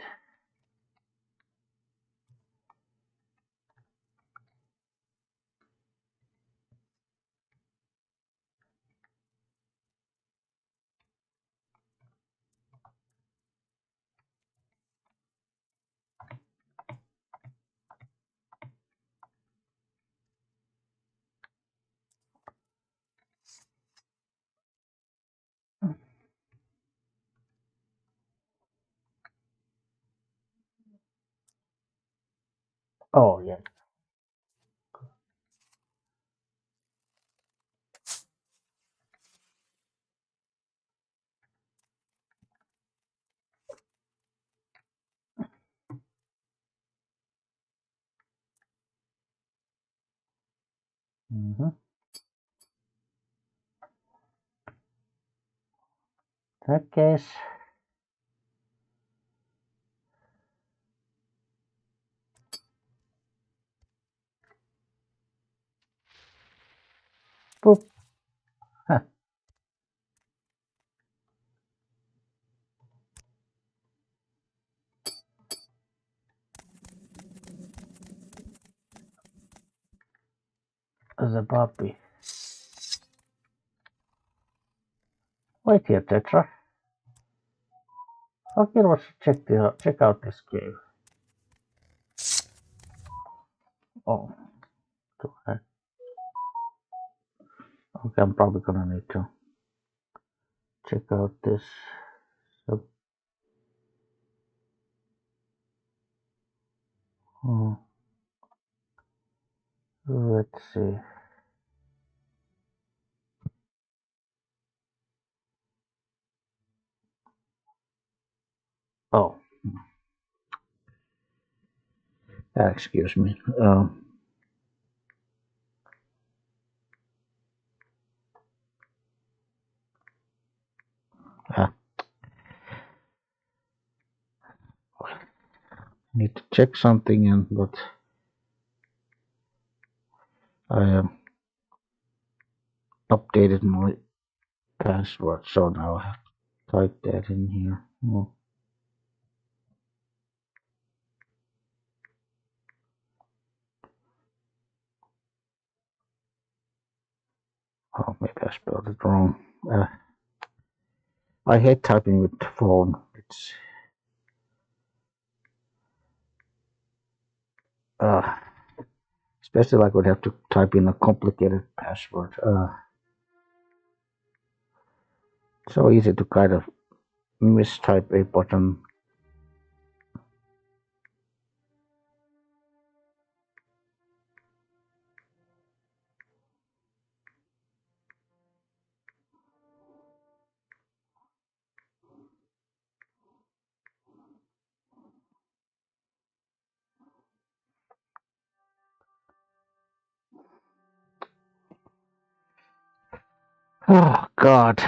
Oh, yeah. Mm-hmm. That case. Boop. Huh. As a puppy. Wait here, Tetra. Okay, let's check out this cave. Oh, okay. I'm probably gonna need to check out this. So, let's see. Oh, excuse me. I need to check something, but I updated my password, so now I have to type that in here. Oh, maybe I spelled it wrong. I hate typing with the phone. It's especially like I would have to type in a complicated password. So easy to kind of mistype a button. Oh God.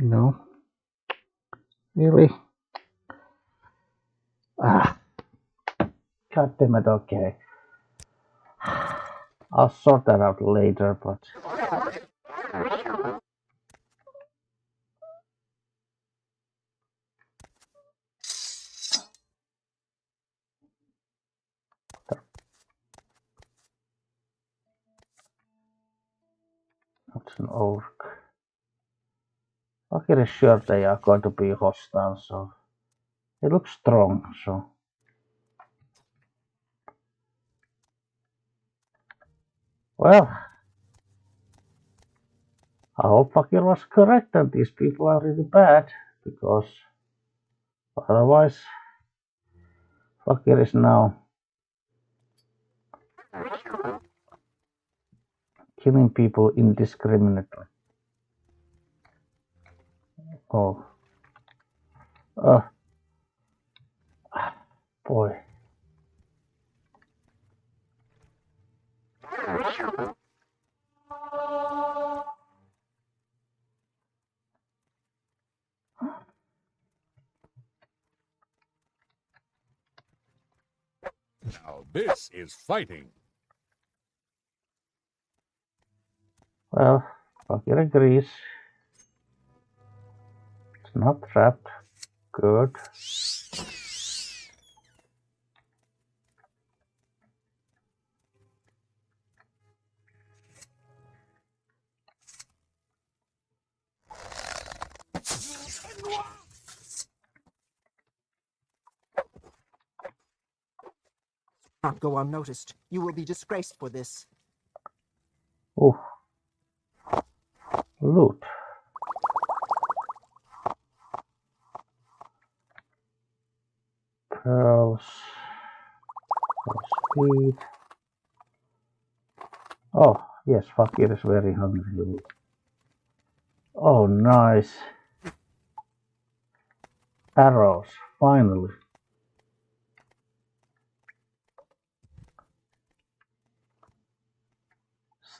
No, really? Ah, God damn it. Okay, I'll sort that out later. But that's an orc. Okay, sure they are going to be hostile, so they look strong. So well, I hope Fakir was correct that these people are really bad, because otherwise Fakir is now killing people indiscriminately. Oh, boy. Now this is fighting. Well, Fakir agrees. It's not trapped. Good. can't go unnoticed. You will be disgraced for this. Oof. Loot. Pearls. Speed. Oh, yes, Fakir is very hungry. Oh, nice. Arrows, finally.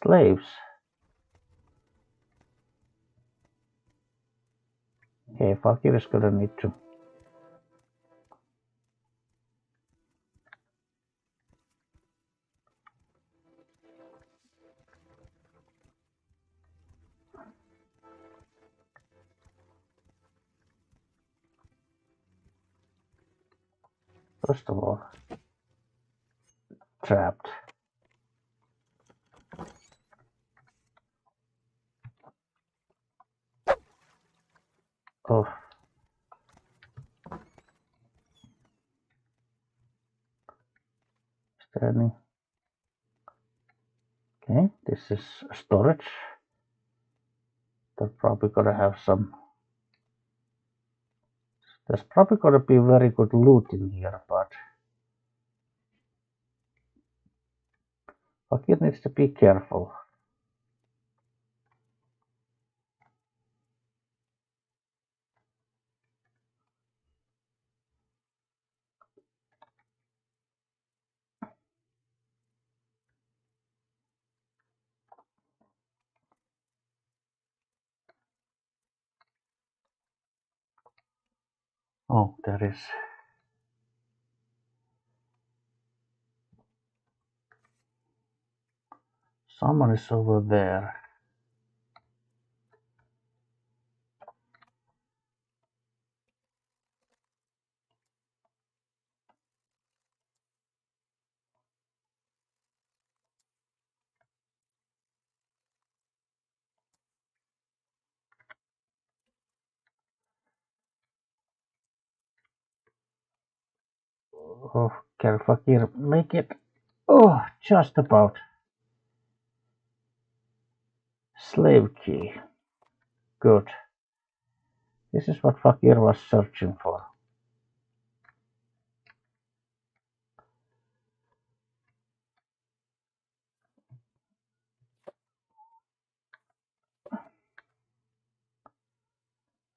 Slaves. Okay, Fakir is gonna need to. First of all, trapped. Oh. Standing. Okay, this is storage. They're probably gonna have some. There's probably gonna be very good loot in here, but Fakir needs to be careful. Oh, there is. Someone is over there. Oh, careful, Fakir. Make it. Oh, just about. Slave key. Good. This is what Fakir was searching for.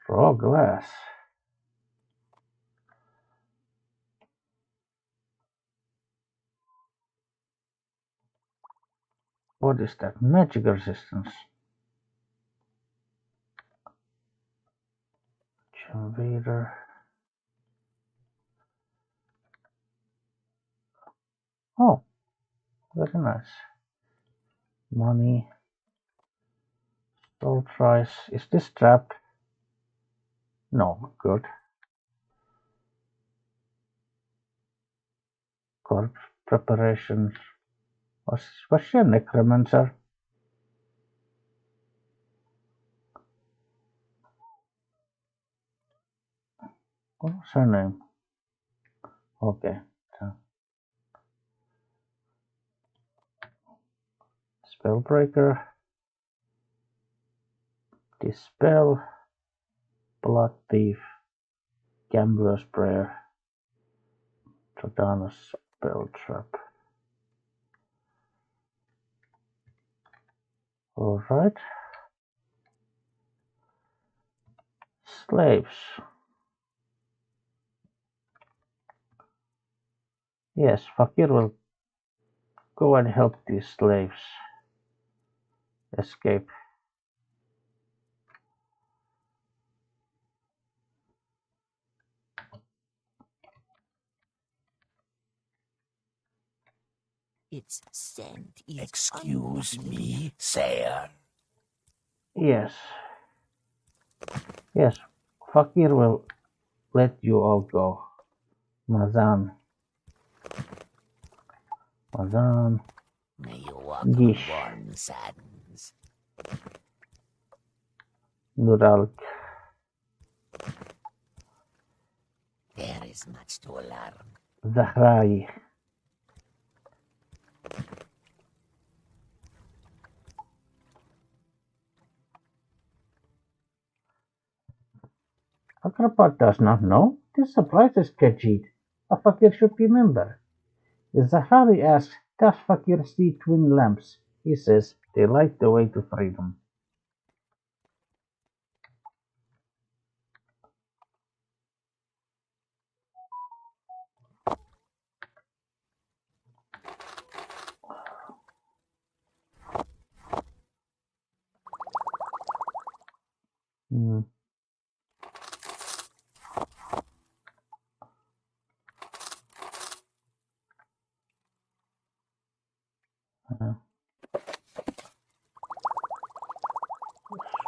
Raw glass. What is that? Magic resistance. Generator. Oh, very nice. Money. Stall price. Is this trapped? No, good. Corpse preparations. Was she a necromancer? What was her name? Okay. So. Spellbreaker. Dispel. Blood Thief. Gambler's Prayer. Trodano's Spell Trap. Alright. Slaves. Yes, Fakir will go and help these slaves escape. Its scent is Excuse me, sir. Yes. Yes, Fakir will let you all go. Mazan. Mazan. May you walk Gish. on warm sands. Nuralk. There is much to learn. Zahrai. Akrapot does not know. This surprises Khajiit. A fakir should remember. If Zahrawi asks, does fakir see twin lamps? He says, they light the way to freedom. Hmm.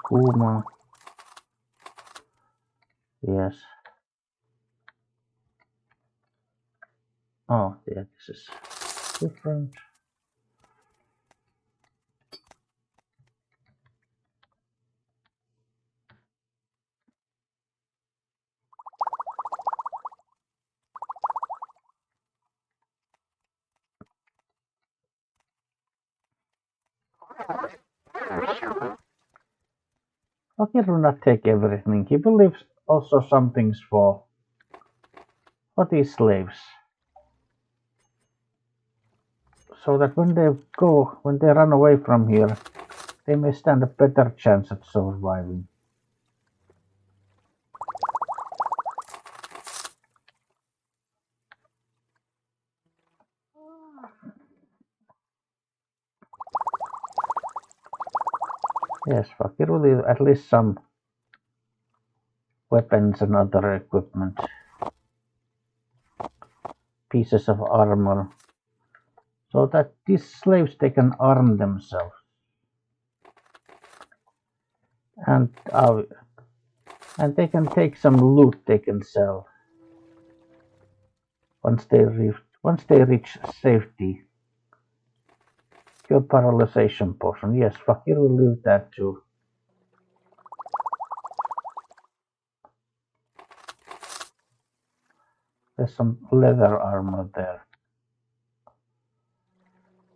Skooma. Yes. Oh, yeah, this is different. Fakir will not take everything. He believes also some things for these slaves. So that when they run away from here, they may stand a better chance at surviving. Yes, Fakir will leave at least some weapons and other equipment. Pieces of armor. So that these slaves, they can arm themselves. And they can take some loot they can sell. Once they reach safety. Cure paralyzation potion. Yes, Fakir will leave that too. There's some leather armor there.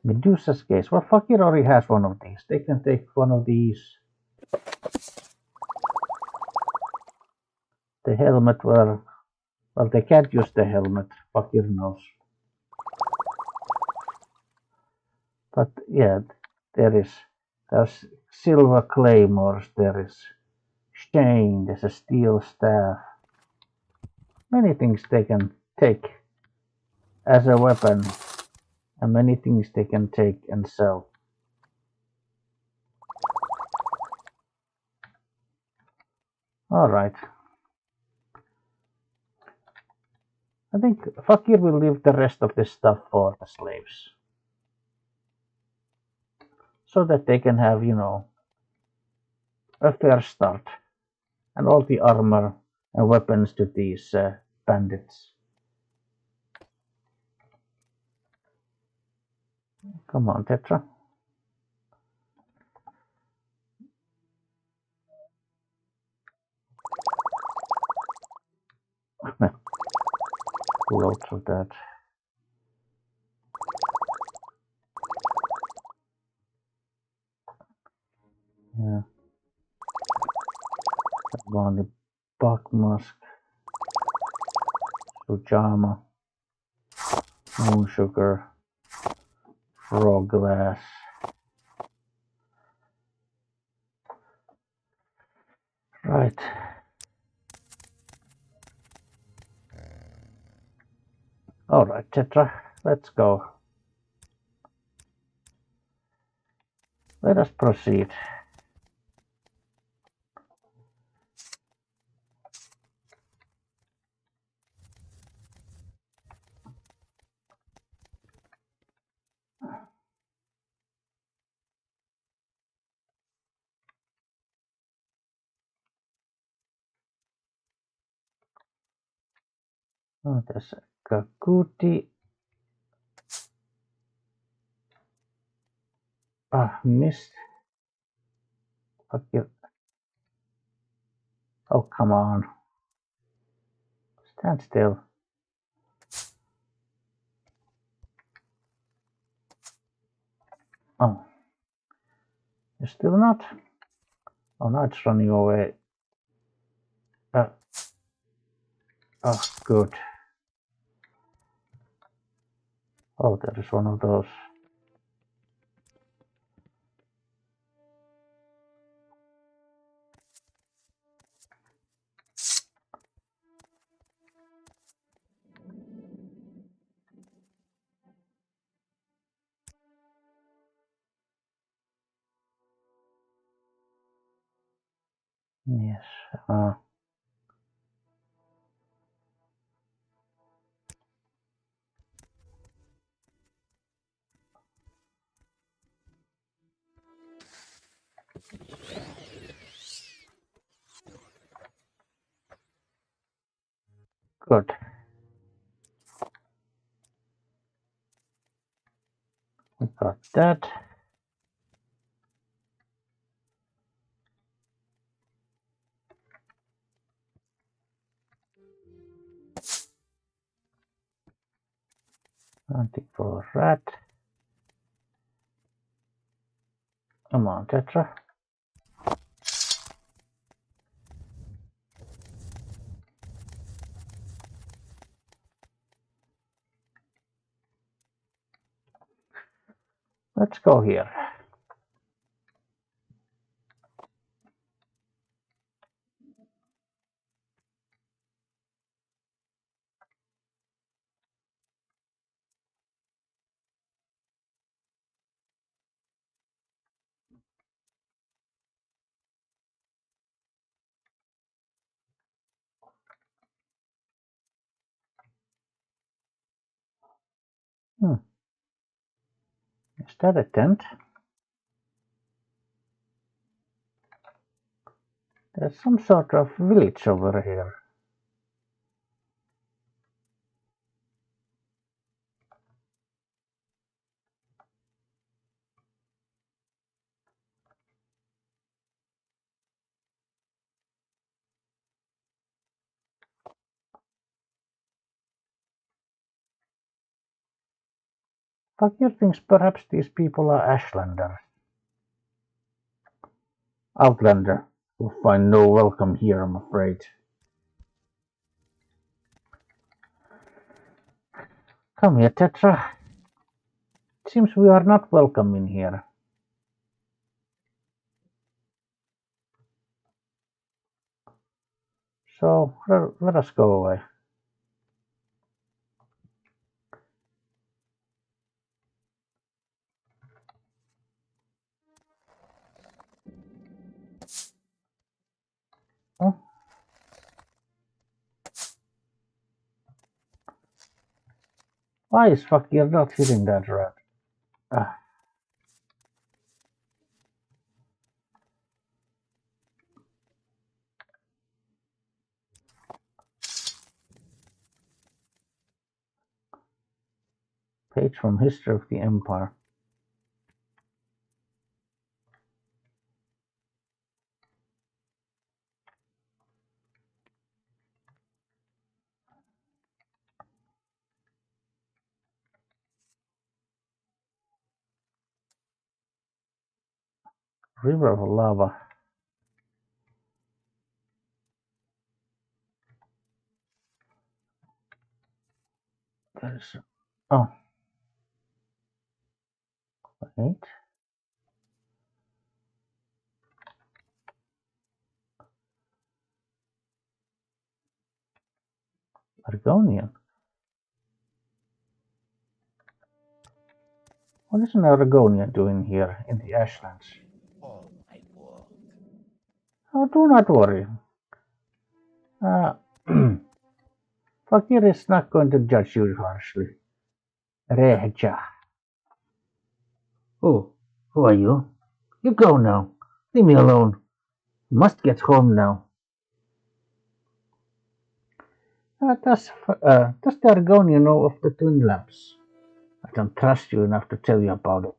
Medusa's case. Well, Fakir already has one of these. They can take one of these. The helmet, well, they can't use the helmet. Fakir knows. But yeah, there's silver claymores. There is chain. There's a steel staff. Many things they can take as a weapon, and many things they can take and sell. All right. I think Fakir will leave the rest of this stuff for the slaves. So that they can have, a fair start. And all the armor and weapons to these bandits. Come on, Tetra. Loads of that. Yeah. Bonnie Buck Musk. Sujama. Moon Sugar. Frog Glass. Right. Alright, Tetra. Let's go. Let us proceed. Oh, there's a Kakuti. Missed. Fakir. Oh, come on. Stand still. Oh. You're still not? Oh, now it's running away. Oh, good. Oh, there is one of those. Yes. Good. We got that. Hunting for a rat. Come on, Tetra. Let's go here. Is that a tent? There's some sort of village over here. Fakir thinks perhaps these people are Ashlanders. Outlander will find no welcome here, I'm afraid. Come here, Tetra. It seems we are not welcome in here. So let us go away. Huh? Why is Fakir not hitting that rat? Ah. Page from History of the Empire. River of Lava. There's... Oh. Wait. Argonian. What is an Argonian doing here in the Ashlands? All my work. Oh, do not worry. Fakir is not going to judge you harshly. Reja. Oh, who are you? You go now. Leave me alone. You must get home now. Does the Argonian know of the twin lamps? I don't trust you enough to tell you about it.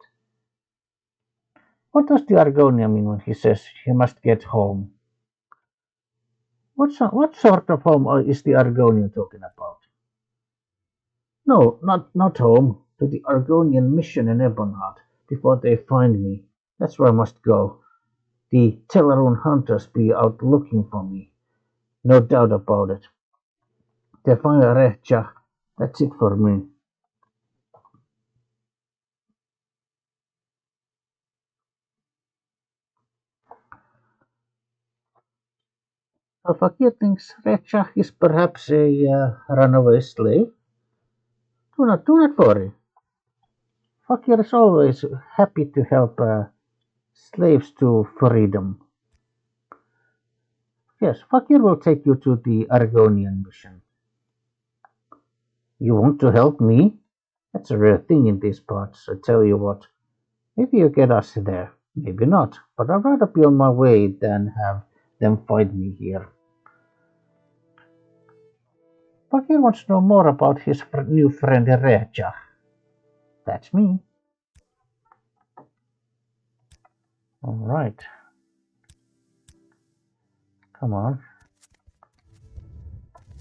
What does the Argonian mean when he says he must get home? What sort of home is the Argonian talking about? No, not home. To the Argonian mission in Ebonheart, before they find me. That's where I must go. The Telarun hunters be out looking for me. No doubt about it. Divayth. That's it for me. Fakir thinks Recha is perhaps a runaway slave. Do not worry. Fakir is always happy to help slaves to freedom. Yes, Fakir will take you to the Argonian mission. You want to help me? That's a rare thing in these parts. I tell you what, maybe you get us there. Maybe not, but I'd rather be on my way than have them find me here. Fakir wants to know more about his new friend Recha. That's me. Alright. Come on.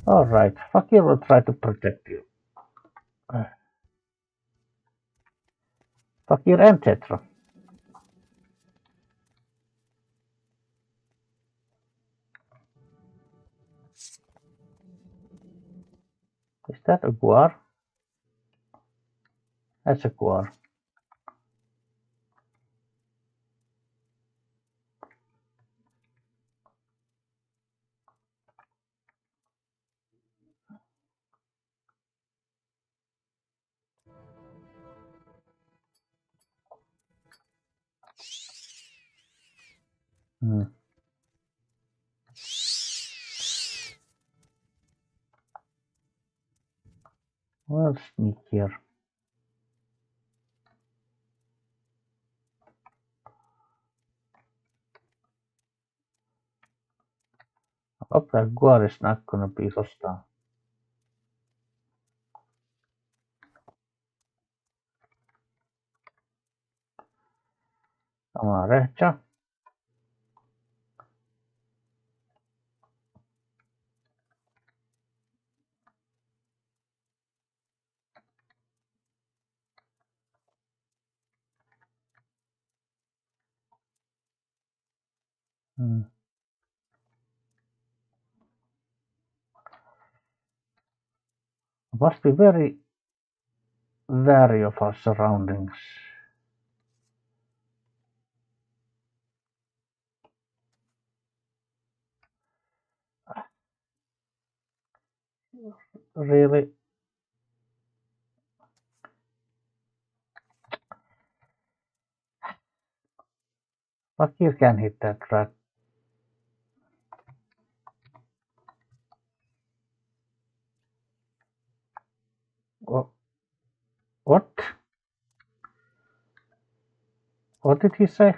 Alright, Fakir will try to protect you. Fakir and Tetra. Is that a guar? That's a guar. Hmm. We'll sneak here. I hope that guar is not gonna be hostile. Come on, Recha. Hmm. Must be very wary of our surroundings. Really? Fakir can hit that rat. What? What did he say?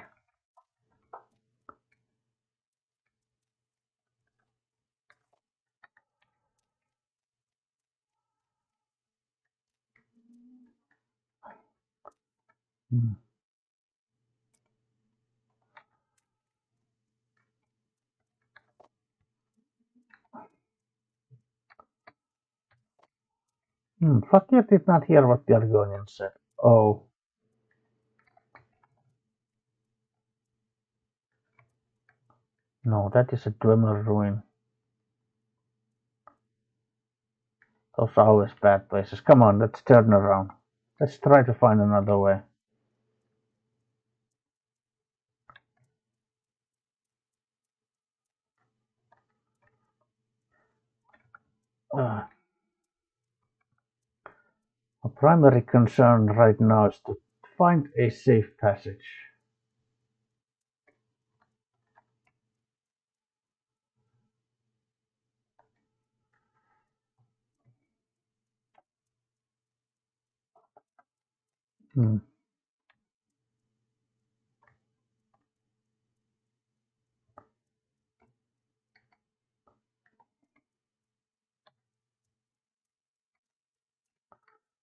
Fakir did not hear what the Argonian said. Oh. No, that is a Dwemer ruin. Those are always bad places. Come on, let's turn around. Let's try to find another way. Our primary concern right now is to find a safe passage.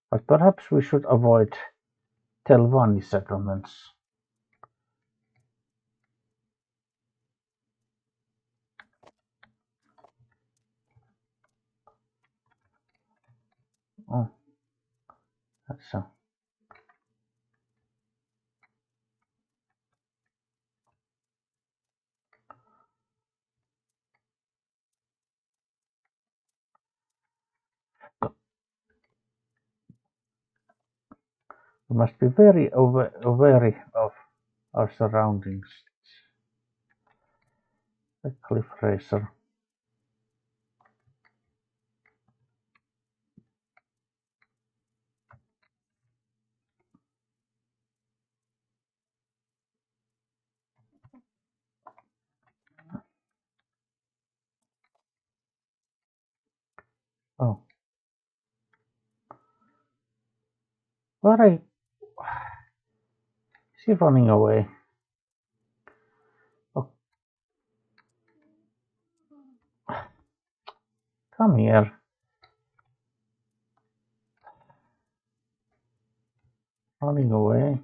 But perhaps we should avoid Telvanni settlements. Oh, that's so. We must be very wary of our surroundings. A cliff racer. Oh. Where is he running away? Oh. Come here. Running away.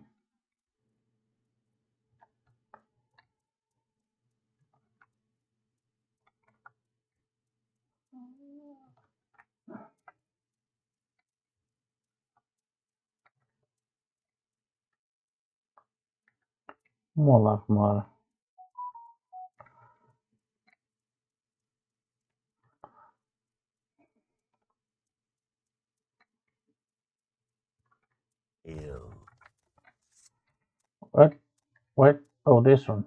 Molagmar. Ew. What? What? Oh, this one.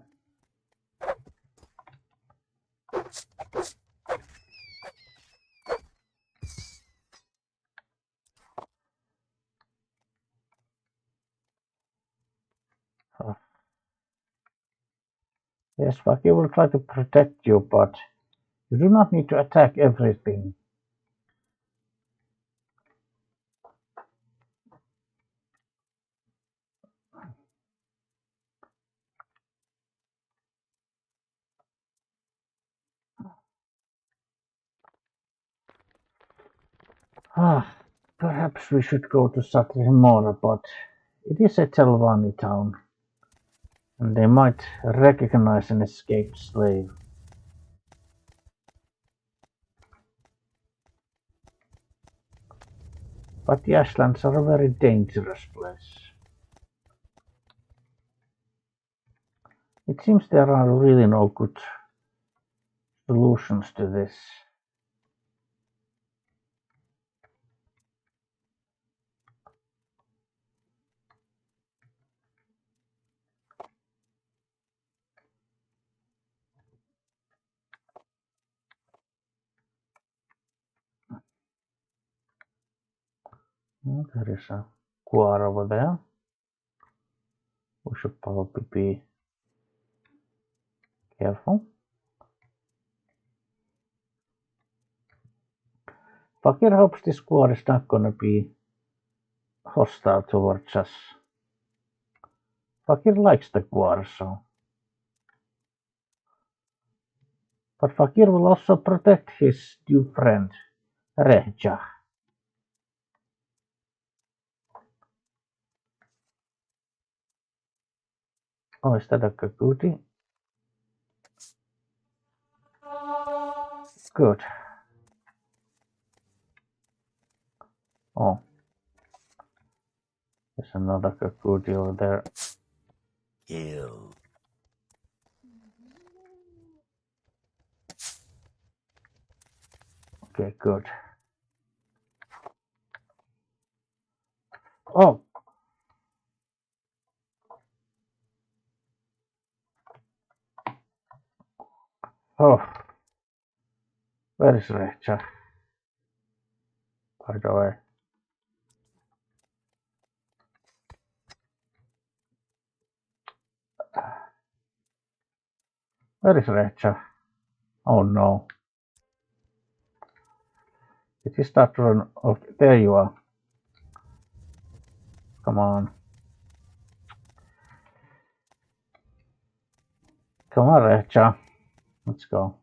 Yes, Fakir will try to protect you, but you do not need to attack everything. Perhaps we should go to Satrimora, but it is a Telvanni town, and they might recognize an escaped slave. But the Ashlands are a very dangerous place. It seems there are really no good solutions to this. There is a quar over there. We should probably be careful. Fakir hopes this quar is not gonna be hostile towards us. Fakir likes the quar, so. But Fakir will also protect his new friend, Rehja. Oh, is that a Kakuti? Good. Oh. There's another Kakuti over there. Ew. Okay, good. Oh! Oh. Where is Rehja? By the way. Where is Rehja? Oh no. Did he start to run? Okay, there you are. Come on. Come on, Rehja. Let's go.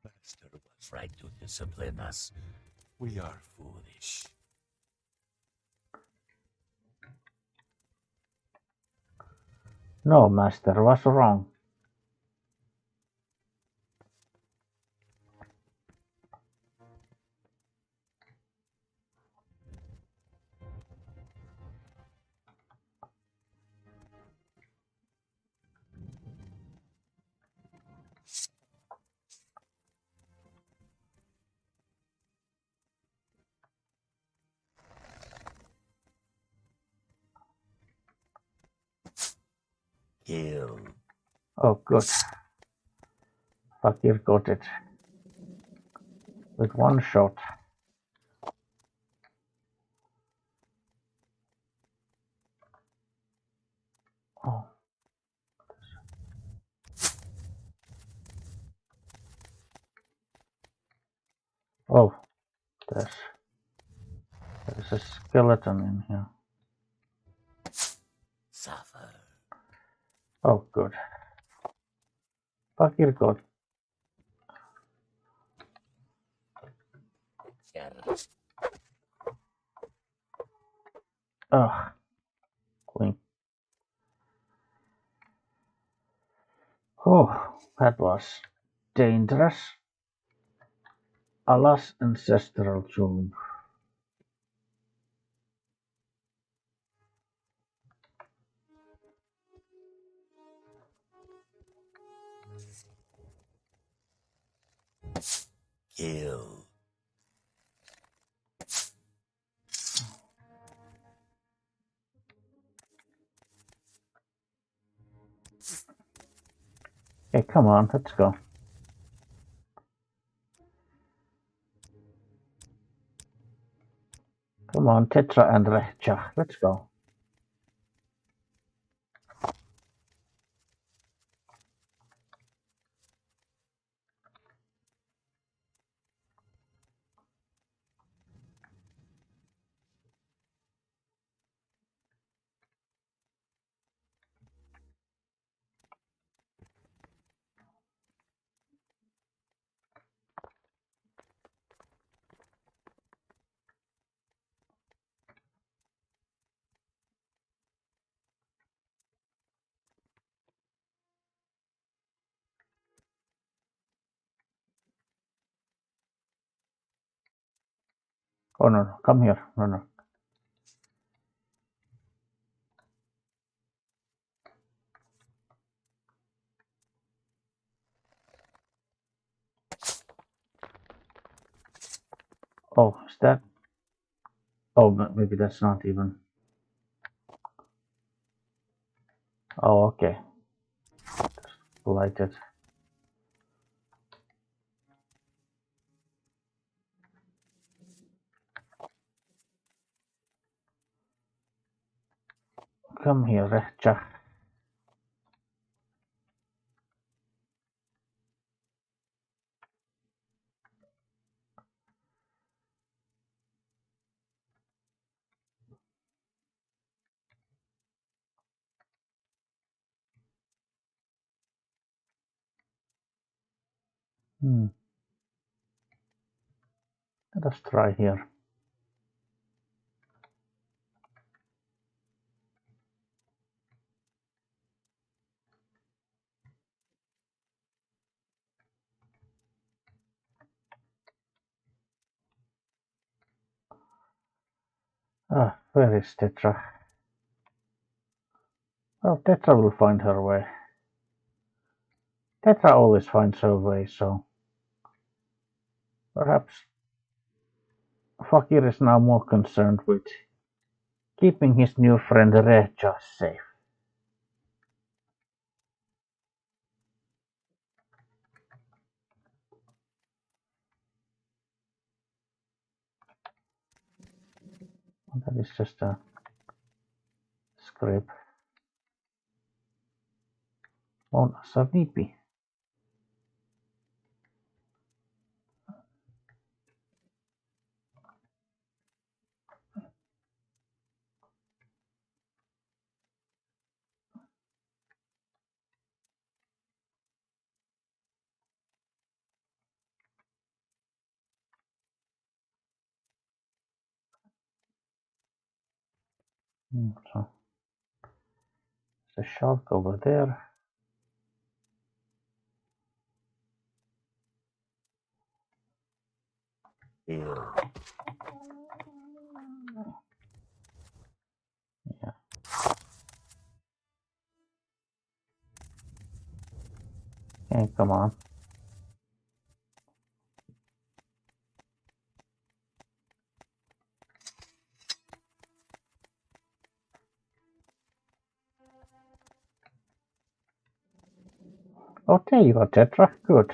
Master was right to discipline us. We are foolish. No, Master was wrong. Kill. Oh, good. Fakir got it. With one shot. Oh. Oh, there's a skeleton in here. Suffer. Oh, good. Fakir got. Ugh. Queen. Oh, that was dangerous. Alas, ancestral tomb. Kill. Hey, come on, let's go. Come on, Tetra and Recha, let's go. Oh no, no, come here, no, no. Oh, is that? Oh, maybe that's not even. Oh, okay. Light it. Come here, Recha. Let us try here. Ah, where is Tetra? Well, Tetra will find her way. Tetra always finds her way, so perhaps Fakir is now more concerned with keeping his new friend Recha safe. That is just a script. On Savipi. So there's a shark over there. Kill. Yeah. Okay, come on. Oh, there you go, Tetra. Good.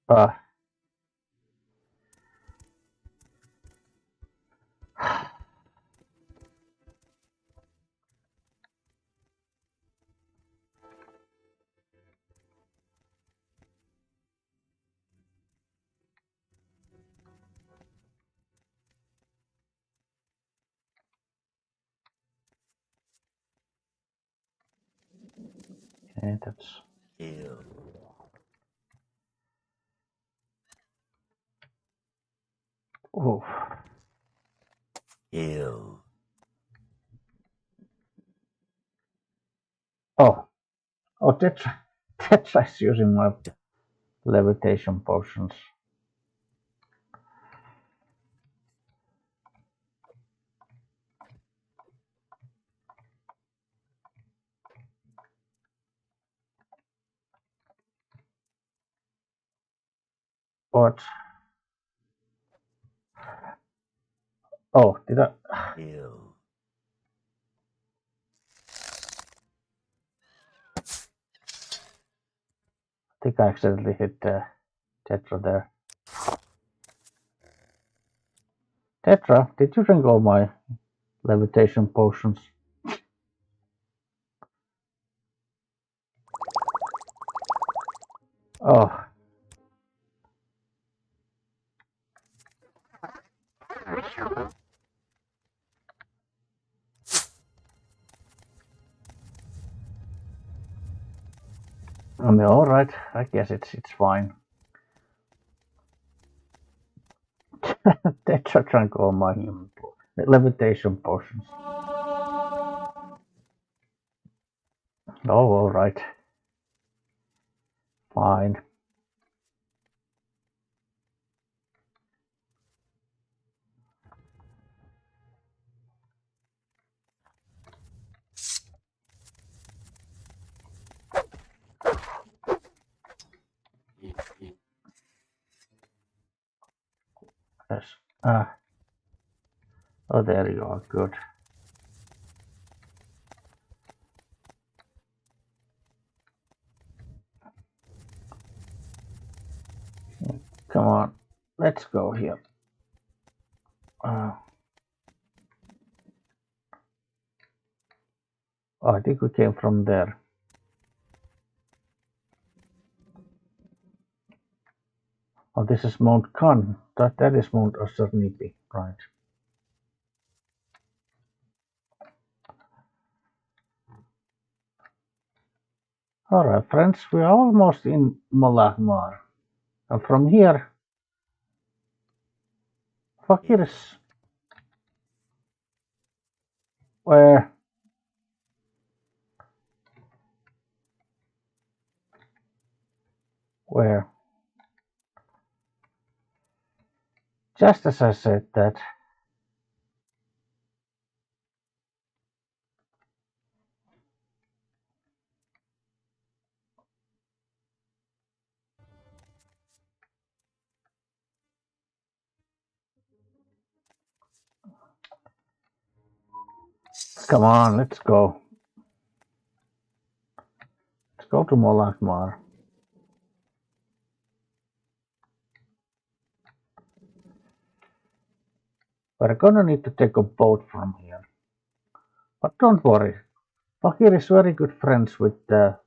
Ah. Okay, that's... Kill. Oof. Kill. Oh. Oh, Tetra. Tetra is using my levitation potions. What? Oh, did I? Kill. I think I accidentally hit Tetra there. Tetra, did you drink all my levitation potions? Oh. I mean, all right. I guess it's fine. Tetra drank all my levitation potions. Oh, all right. Fine. Yes. Oh, there you are. Good. Come on. Let's go here. Oh, I think we came from there. Oh, this is Mount Khan. That is Mount Osornipi, right? All right, friends, we're almost in Malahmar. And from here, Fakir is where? Where? Just as I said that. Come on, let's go. Let's go to Malahmar. We're gonna need to take a boat from here. But don't worry. Fakir is very good friends with the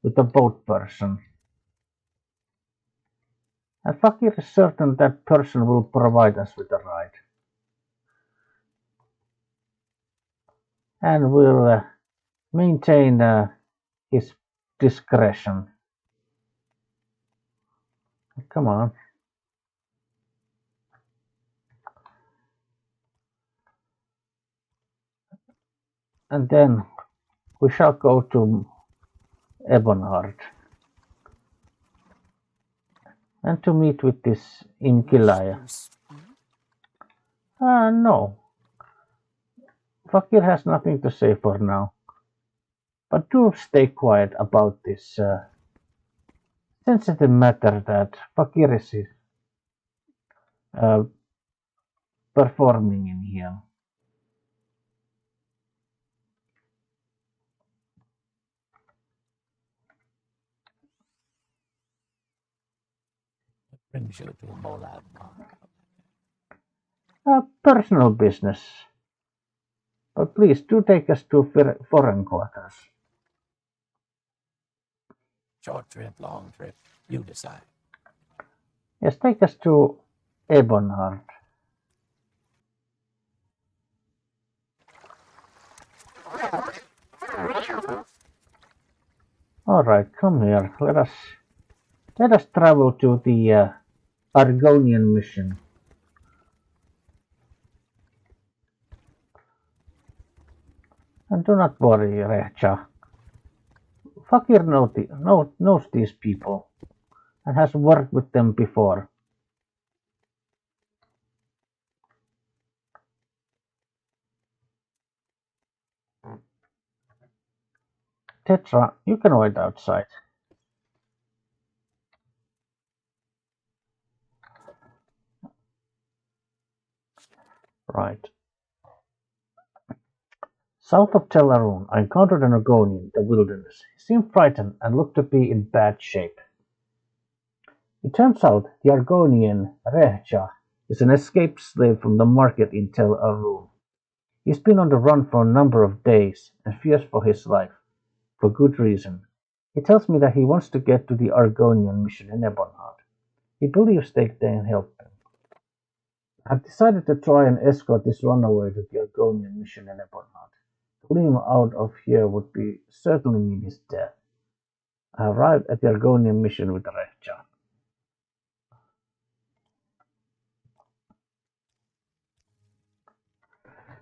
boat person. And Fakir is certain that person will provide us with a ride. And will maintain his discretion. Come on. And then we shall go to Ebonheart. And to meet with this Im-Kilya. No. Fakir has nothing to say for now. But do stay quiet about this sensitive matter that Fakir is performing in here. What brings you to Moab? Personal business. But please do take us to foreign quarters. Short trip, long trip, you decide. Yes, take us to Ebonheart. All right, come here. Let us travel to the Argonian mission. And do not worry, Rehcha. Fakir knows these people and has worked with them before. Tetra, you can wait outside. Right. South of Tel Fyr, I encountered an Argonian in the wilderness. He seemed frightened and looked to be in bad shape. It turns out the Argonian Rehcha is an escaped slave from the market in Tel Fyr. He's been on the run for a number of days and fears for his life, for good reason. He tells me that he wants to get to the Argonian mission in Ebonheart. He believes they can help him. I've decided to try and escort this runaway to the Argonian mission in Ebonheart. To leave him out of here would certainly mean his death. I arrived at the Argonian mission with Rehcha.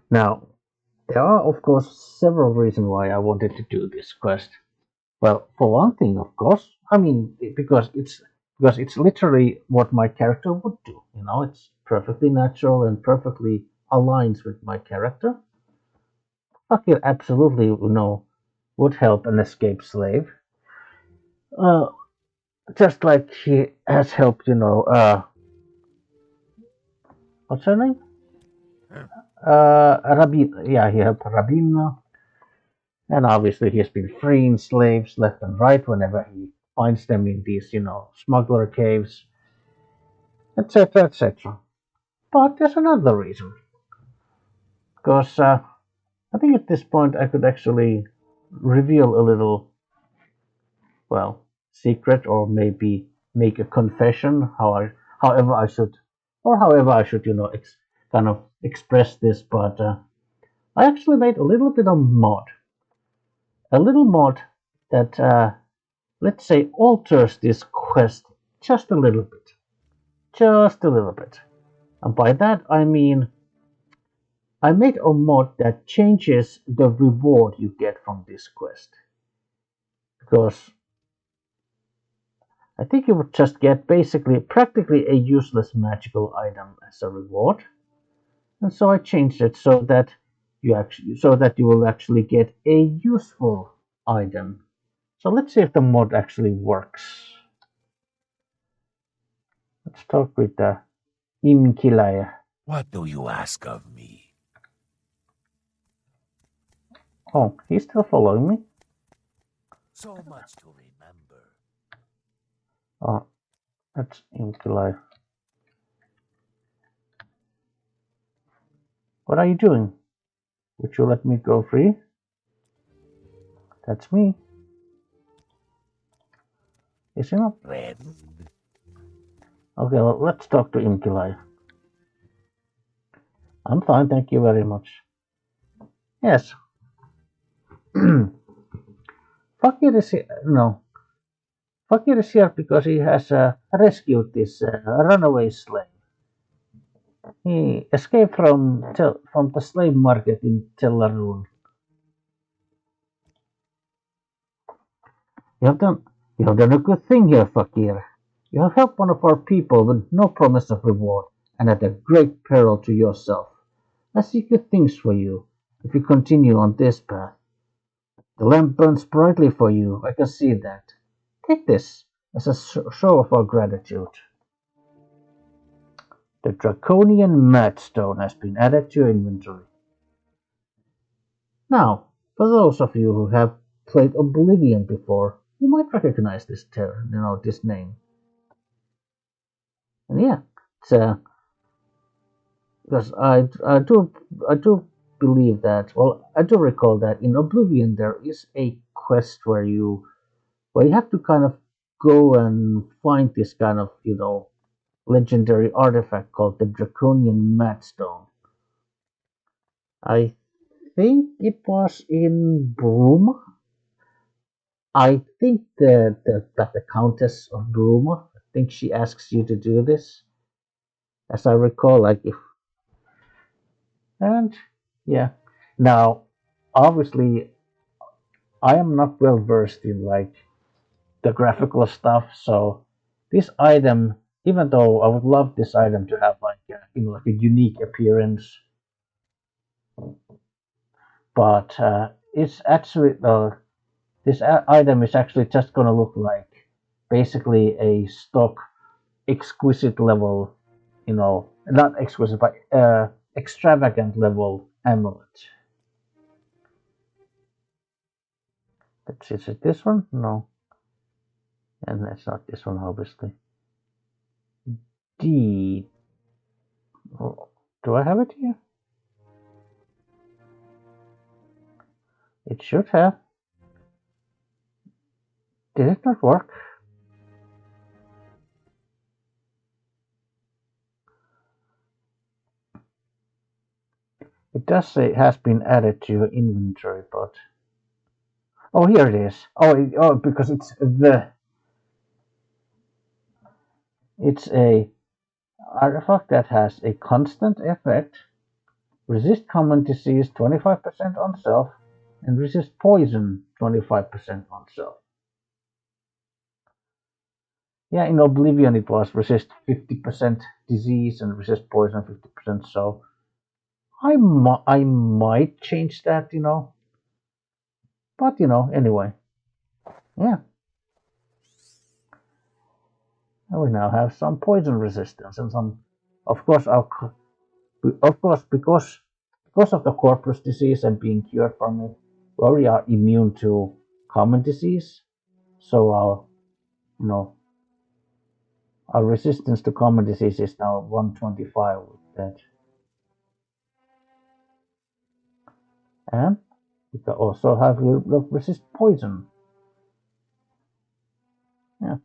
Now, there are of course several reasons why I wanted to do this quest. Well, for one thing, of course, I mean because it's literally what my character would do. You know, it's perfectly natural and perfectly aligns with my character. Fakir absolutely, would help an escaped slave. Just like he has helped, what's her name? Yeah, he helped Rabina. And obviously he's been freeing slaves left and right whenever he finds them in these, smuggler caves, etc., etc. But there's another reason. Because I think at this point I could actually reveal a little, well, secret, or maybe make a confession, however I should, kind of express this. But I actually made a little bit of a little mod that, let's say, alters this quest just a little bit. Just a little bit. And by that I mean I made a mod that changes the reward you get from this quest. Because I think you would just get practically a useless magical item as a reward. And so I changed it so that you will actually get a useful item. So let's see if the mod actually works. Let's talk with the Im-Kilya. What do you ask of me? Oh, he's still following me. So much to remember. Oh, that's Im-Kilya. What are you doing? Would you let me go free? That's me. Is he not? Red. Okay, well, let's talk to Im-Kilya. I'm fine, thank you very much. Yes. Fakir is here. No. Fakir is here because he has rescued this runaway slave. He escaped from the slave market in Tel Fyr. You have done a good thing here, Fakir. You have helped one of our people with no promise of reward, and at a great peril to yourself. I see good things for you if you continue on this path. The lamp burns brightly for you, I can see that. Take this, as a show of our gratitude. The Draconian Madstone has been added to your inventory. Now, for those of you who have played Oblivion before, you might recognize this this name. And yeah, it's because I do believe that. Well, I do recall that in Oblivion there is a quest where you have to kind of go and find this kind of legendary artifact called the Draconian Madstone. I think it was in Broom. I think that the Countess of Broom, I think she asks you to do this, as I recall. And yeah. Now, obviously, I am not well versed in the graphical stuff, so this item, even though I would love this item to have like a unique appearance, but it's actually this item is actually just gonna look like basically a stock exquisite level, not exquisite but extravagant level amulet. Let's see, is it this one? No. And that's not this one, obviously. D. Oh, do I have it here? It should have. Did it not work? It does say it has been added to your inventory, but... Oh, here it is. Oh, because it's a artifact that has a constant effect, resist common disease 25% on self, and resist poison 25% on self. Yeah, in Oblivion it was resist 50% disease and resist poison 50%, so I might change that, but anyway. Yeah. And we now have some poison resistance and some, of course, because of the corprus disease and being cured from it, we already are immune to common disease. So our resistance to common disease is now 125 with that. And we can also have resist poison. Yeah.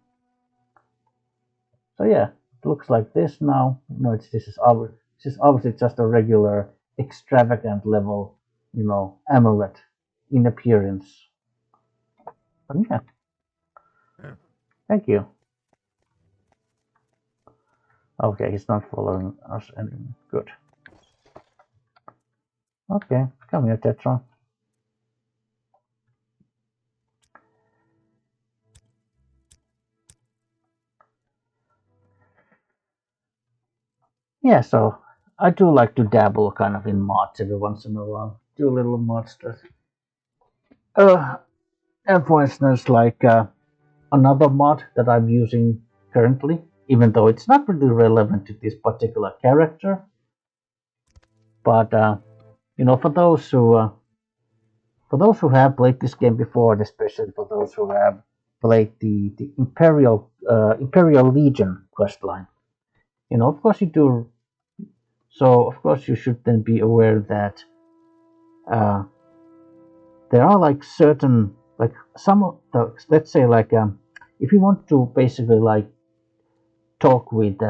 So yeah, it looks like this now. No, this is obviously just a regular extravagant level, amulet in appearance. But yeah. Thank you. Okay, he's not following us anymore. Good. Okay, come here, Tetra. Yeah, so I do like to dabble kind of in mods every once in a while. Do a little mod stuff. And for instance, another mod that I'm using currently, even though it's not really relevant to this particular character, but for those who have played this game before, and especially for those who have played the Imperial Legion questline, of course you do. So of course you should then be aware that there are certain some of the, let's say if you want to basically talk with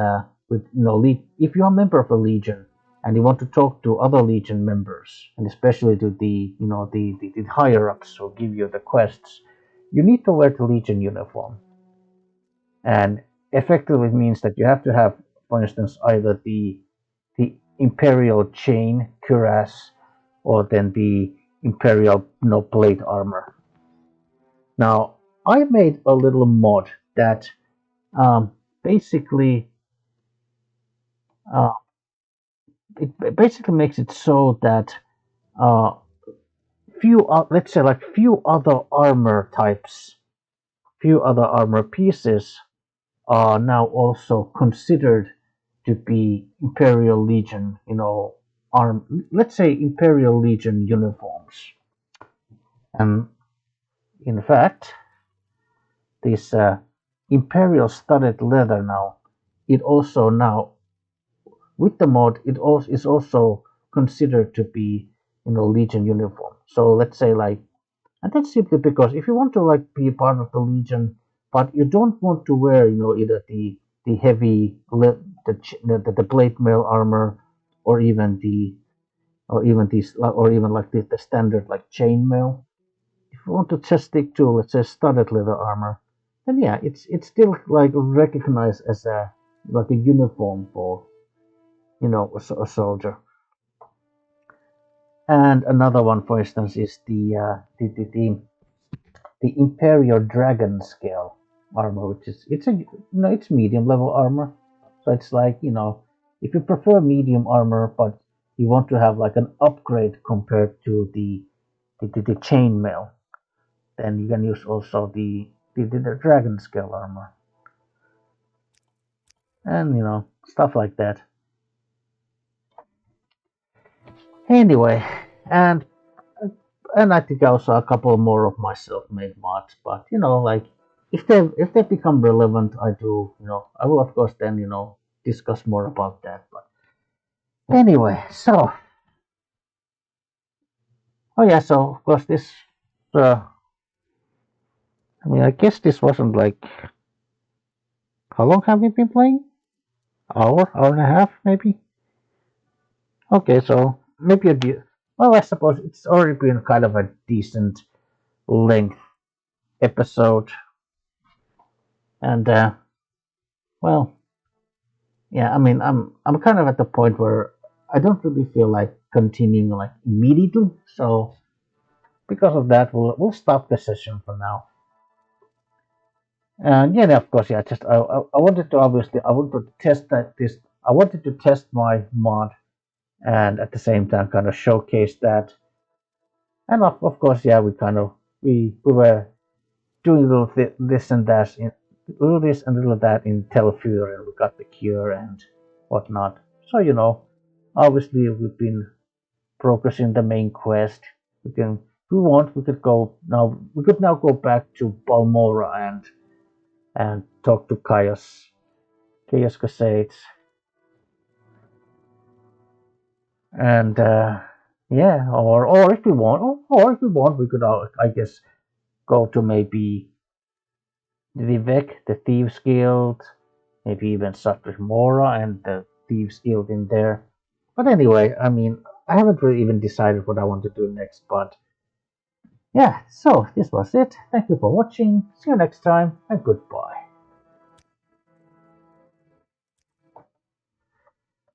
if you're a member of a legion and you want to talk to other legion members, and especially to the higher ups who give you the quests, you need to wear the legion uniform. And effectively it means that you have to have, for instance, either the imperial chain cuirass or then the imperial plate armor. Now I made a little mod that basically it basically makes it so that few other armor types few other armor pieces are now also considered to be Imperial Legion, let's say Imperial Legion uniforms. And in fact, this Imperial studded leather now, it also now, with the mod, it also is also considered to be, Legion uniform. So let's say like, and that's simply because if you want to like be part of the Legion, but you don't want to wear, either the heavy the plate mail armor, or even like the standard like chainmail. If you want to just stick to, let's say, studded leather armor, then yeah, it's still like recognized as a uniform for a soldier. And another one, for instance, is the Imperial Dragon Scale armor, which is it's medium level armor. So it's like, if you prefer medium armor, but you want to have like an upgrade compared to the chainmail, then you can use also the Dragon Scale armor, and stuff like that. Anyway, and I think also a couple more of my self-made mods, but like if they become relevant, I will of course then discuss more about that. But anyway, so oh yeah, so of course this, I guess this wasn't like, how long have we been playing? Hour and a half, maybe. Okay, so maybe well, I suppose it's already been kind of a decent length episode, and well, yeah, I'm kind of at the point where I don't really feel like continuing like immediately. So because of that, we'll stop the session for now. And yeah, of course, yeah. Just I wanted to I wanted to test this. I wanted to test my mod, and at the same time, kind of showcase that. And of course, yeah, we were doing a little this and that, little this and little that in Tel Fyr, and we got the cure and whatnot. So obviously we've been progressing the main quest. If we want, we could go now. We could now go back to Balmora and talk to Chaos Crusades, and yeah, or if we want, we could, I guess, go to maybe Divek, the Thieves Guild, maybe even Sacred Mora and the Thieves Guild in there. But anyway, I haven't really even decided what I want to do next, but yeah, so this was it. Thank you for watching. See you next time, and goodbye.